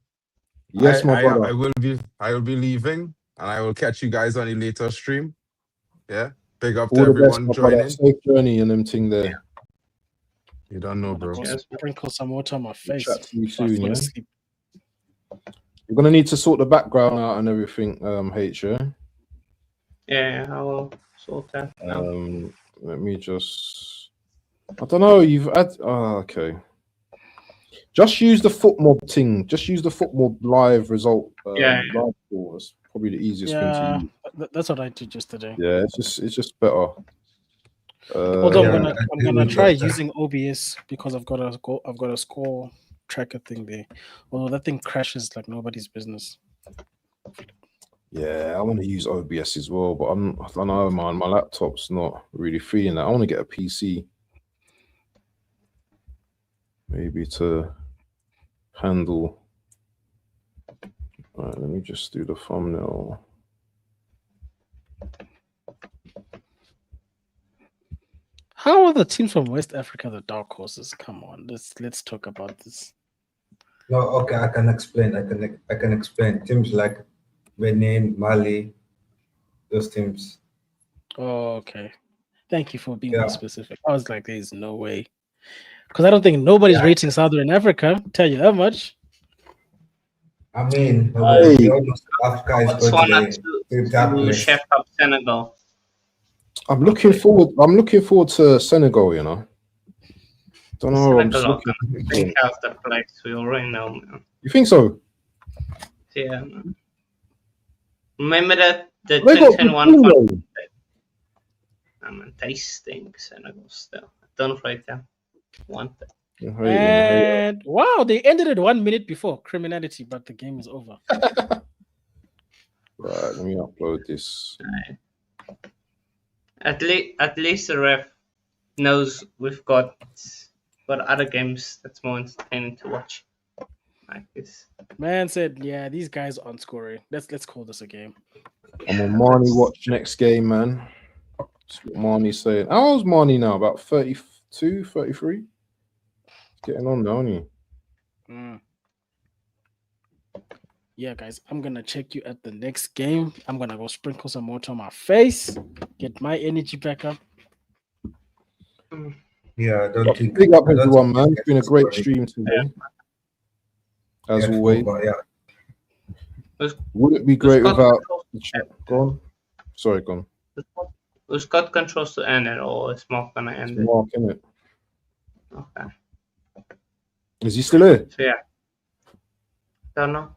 B: Yes, my brother.
A: I will be leaving, and I will catch you guys on a later stream. Yeah, big up to
B: All the best,
A: everyone
B: my brother.
A: joining.
B: Safe journey and them thing there.
A: You don't know, bro.
E: Go
F: Yes.
E: sprinkle some water on my face.
B: Chat to you
E: before I
B: soon,
E: fall
B: yeah?
E: asleep.
B: You're gonna need to sort the background out and everything, H, yeah?
F: Yeah, I will sort that now.
B: Let me just, I don't know, you've had, okay. Just use the foot mob thing. Just use the foot mob live result.
F: Yeah.
B: Live score. That's probably the easiest thing
E: Yeah,
B: to use.
E: that's what I did yesterday.
B: Yeah, it's just better.
E: Although
G: Yeah,
E: I'm
G: I
E: gonna
G: think
E: try
G: that-
E: using OBS because I've got a score tracker thing there. Although that thing crashes like nobody's business.
B: Yeah, I want to use OBS as well, but I don't know, man. My laptop's not really feeling that. I want to get a PC, maybe to handle. All right, let me just do the thumbnail.
E: How are the teams from West Africa the dark horses? Come on, let's talk about this.
G: No, okay, I can explain. I can explain. Teams like Benin, Mali, those teams.
E: Oh, okay. Thank you for being
G: Yeah.
E: more specific. I was like, there's no way. Because I don't think nobody's rating Southern Africa. Tell you that much.
G: I mean,
B: Hey.
G: we almost Africa is going
F: Botswana
G: to that
F: to
G: place.
F: chef up Senegal.
B: I'm looking forward to Senegal. You know, don't know. I'm just
F: Senegal are
B: looking.
F: gonna take out the place. We already know, man.
B: You think so?
F: Yeah, man. Remember that the
B: They got
F: 2021
B: good team,
F: I mean, they stink, Senegal still. Don't rate them. One thing.
B: though. Hating.
E: And wow, they ended it 1 minute before criminality, but the game is over.
B: Right, let me upload this.
F: At least the ref knows we've got other games that's more entertaining to watch. Like this.
E: Man said, yeah, these guys aren't scoring. Let's call this a game.
B: I'm on Marnie watch next game, man. That's what Marnie's saying. How old's Marnie now? About 32, 33? Getting on now, aren't you?
E: Mm. yeah, guys, I'm gonna check you at the next game. I'm gonna go sprinkle some water on my face, get my energy back up.
G: Yeah, I don't think.
B: Big up
G: I don't
B: everyone,
G: think
B: man.
G: we
B: It's been a
G: get
B: great
G: scoring.
B: stream today. As
G: Yeah,
B: always.
G: but yeah.
B: Would it be great without the chat? Go on. Sorry, go on.
F: Who's got controls to end it, or is Mark gonna end it?
B: Mark, innit?
F: Okay.
B: Is he still here?
F: So yeah. Don't know.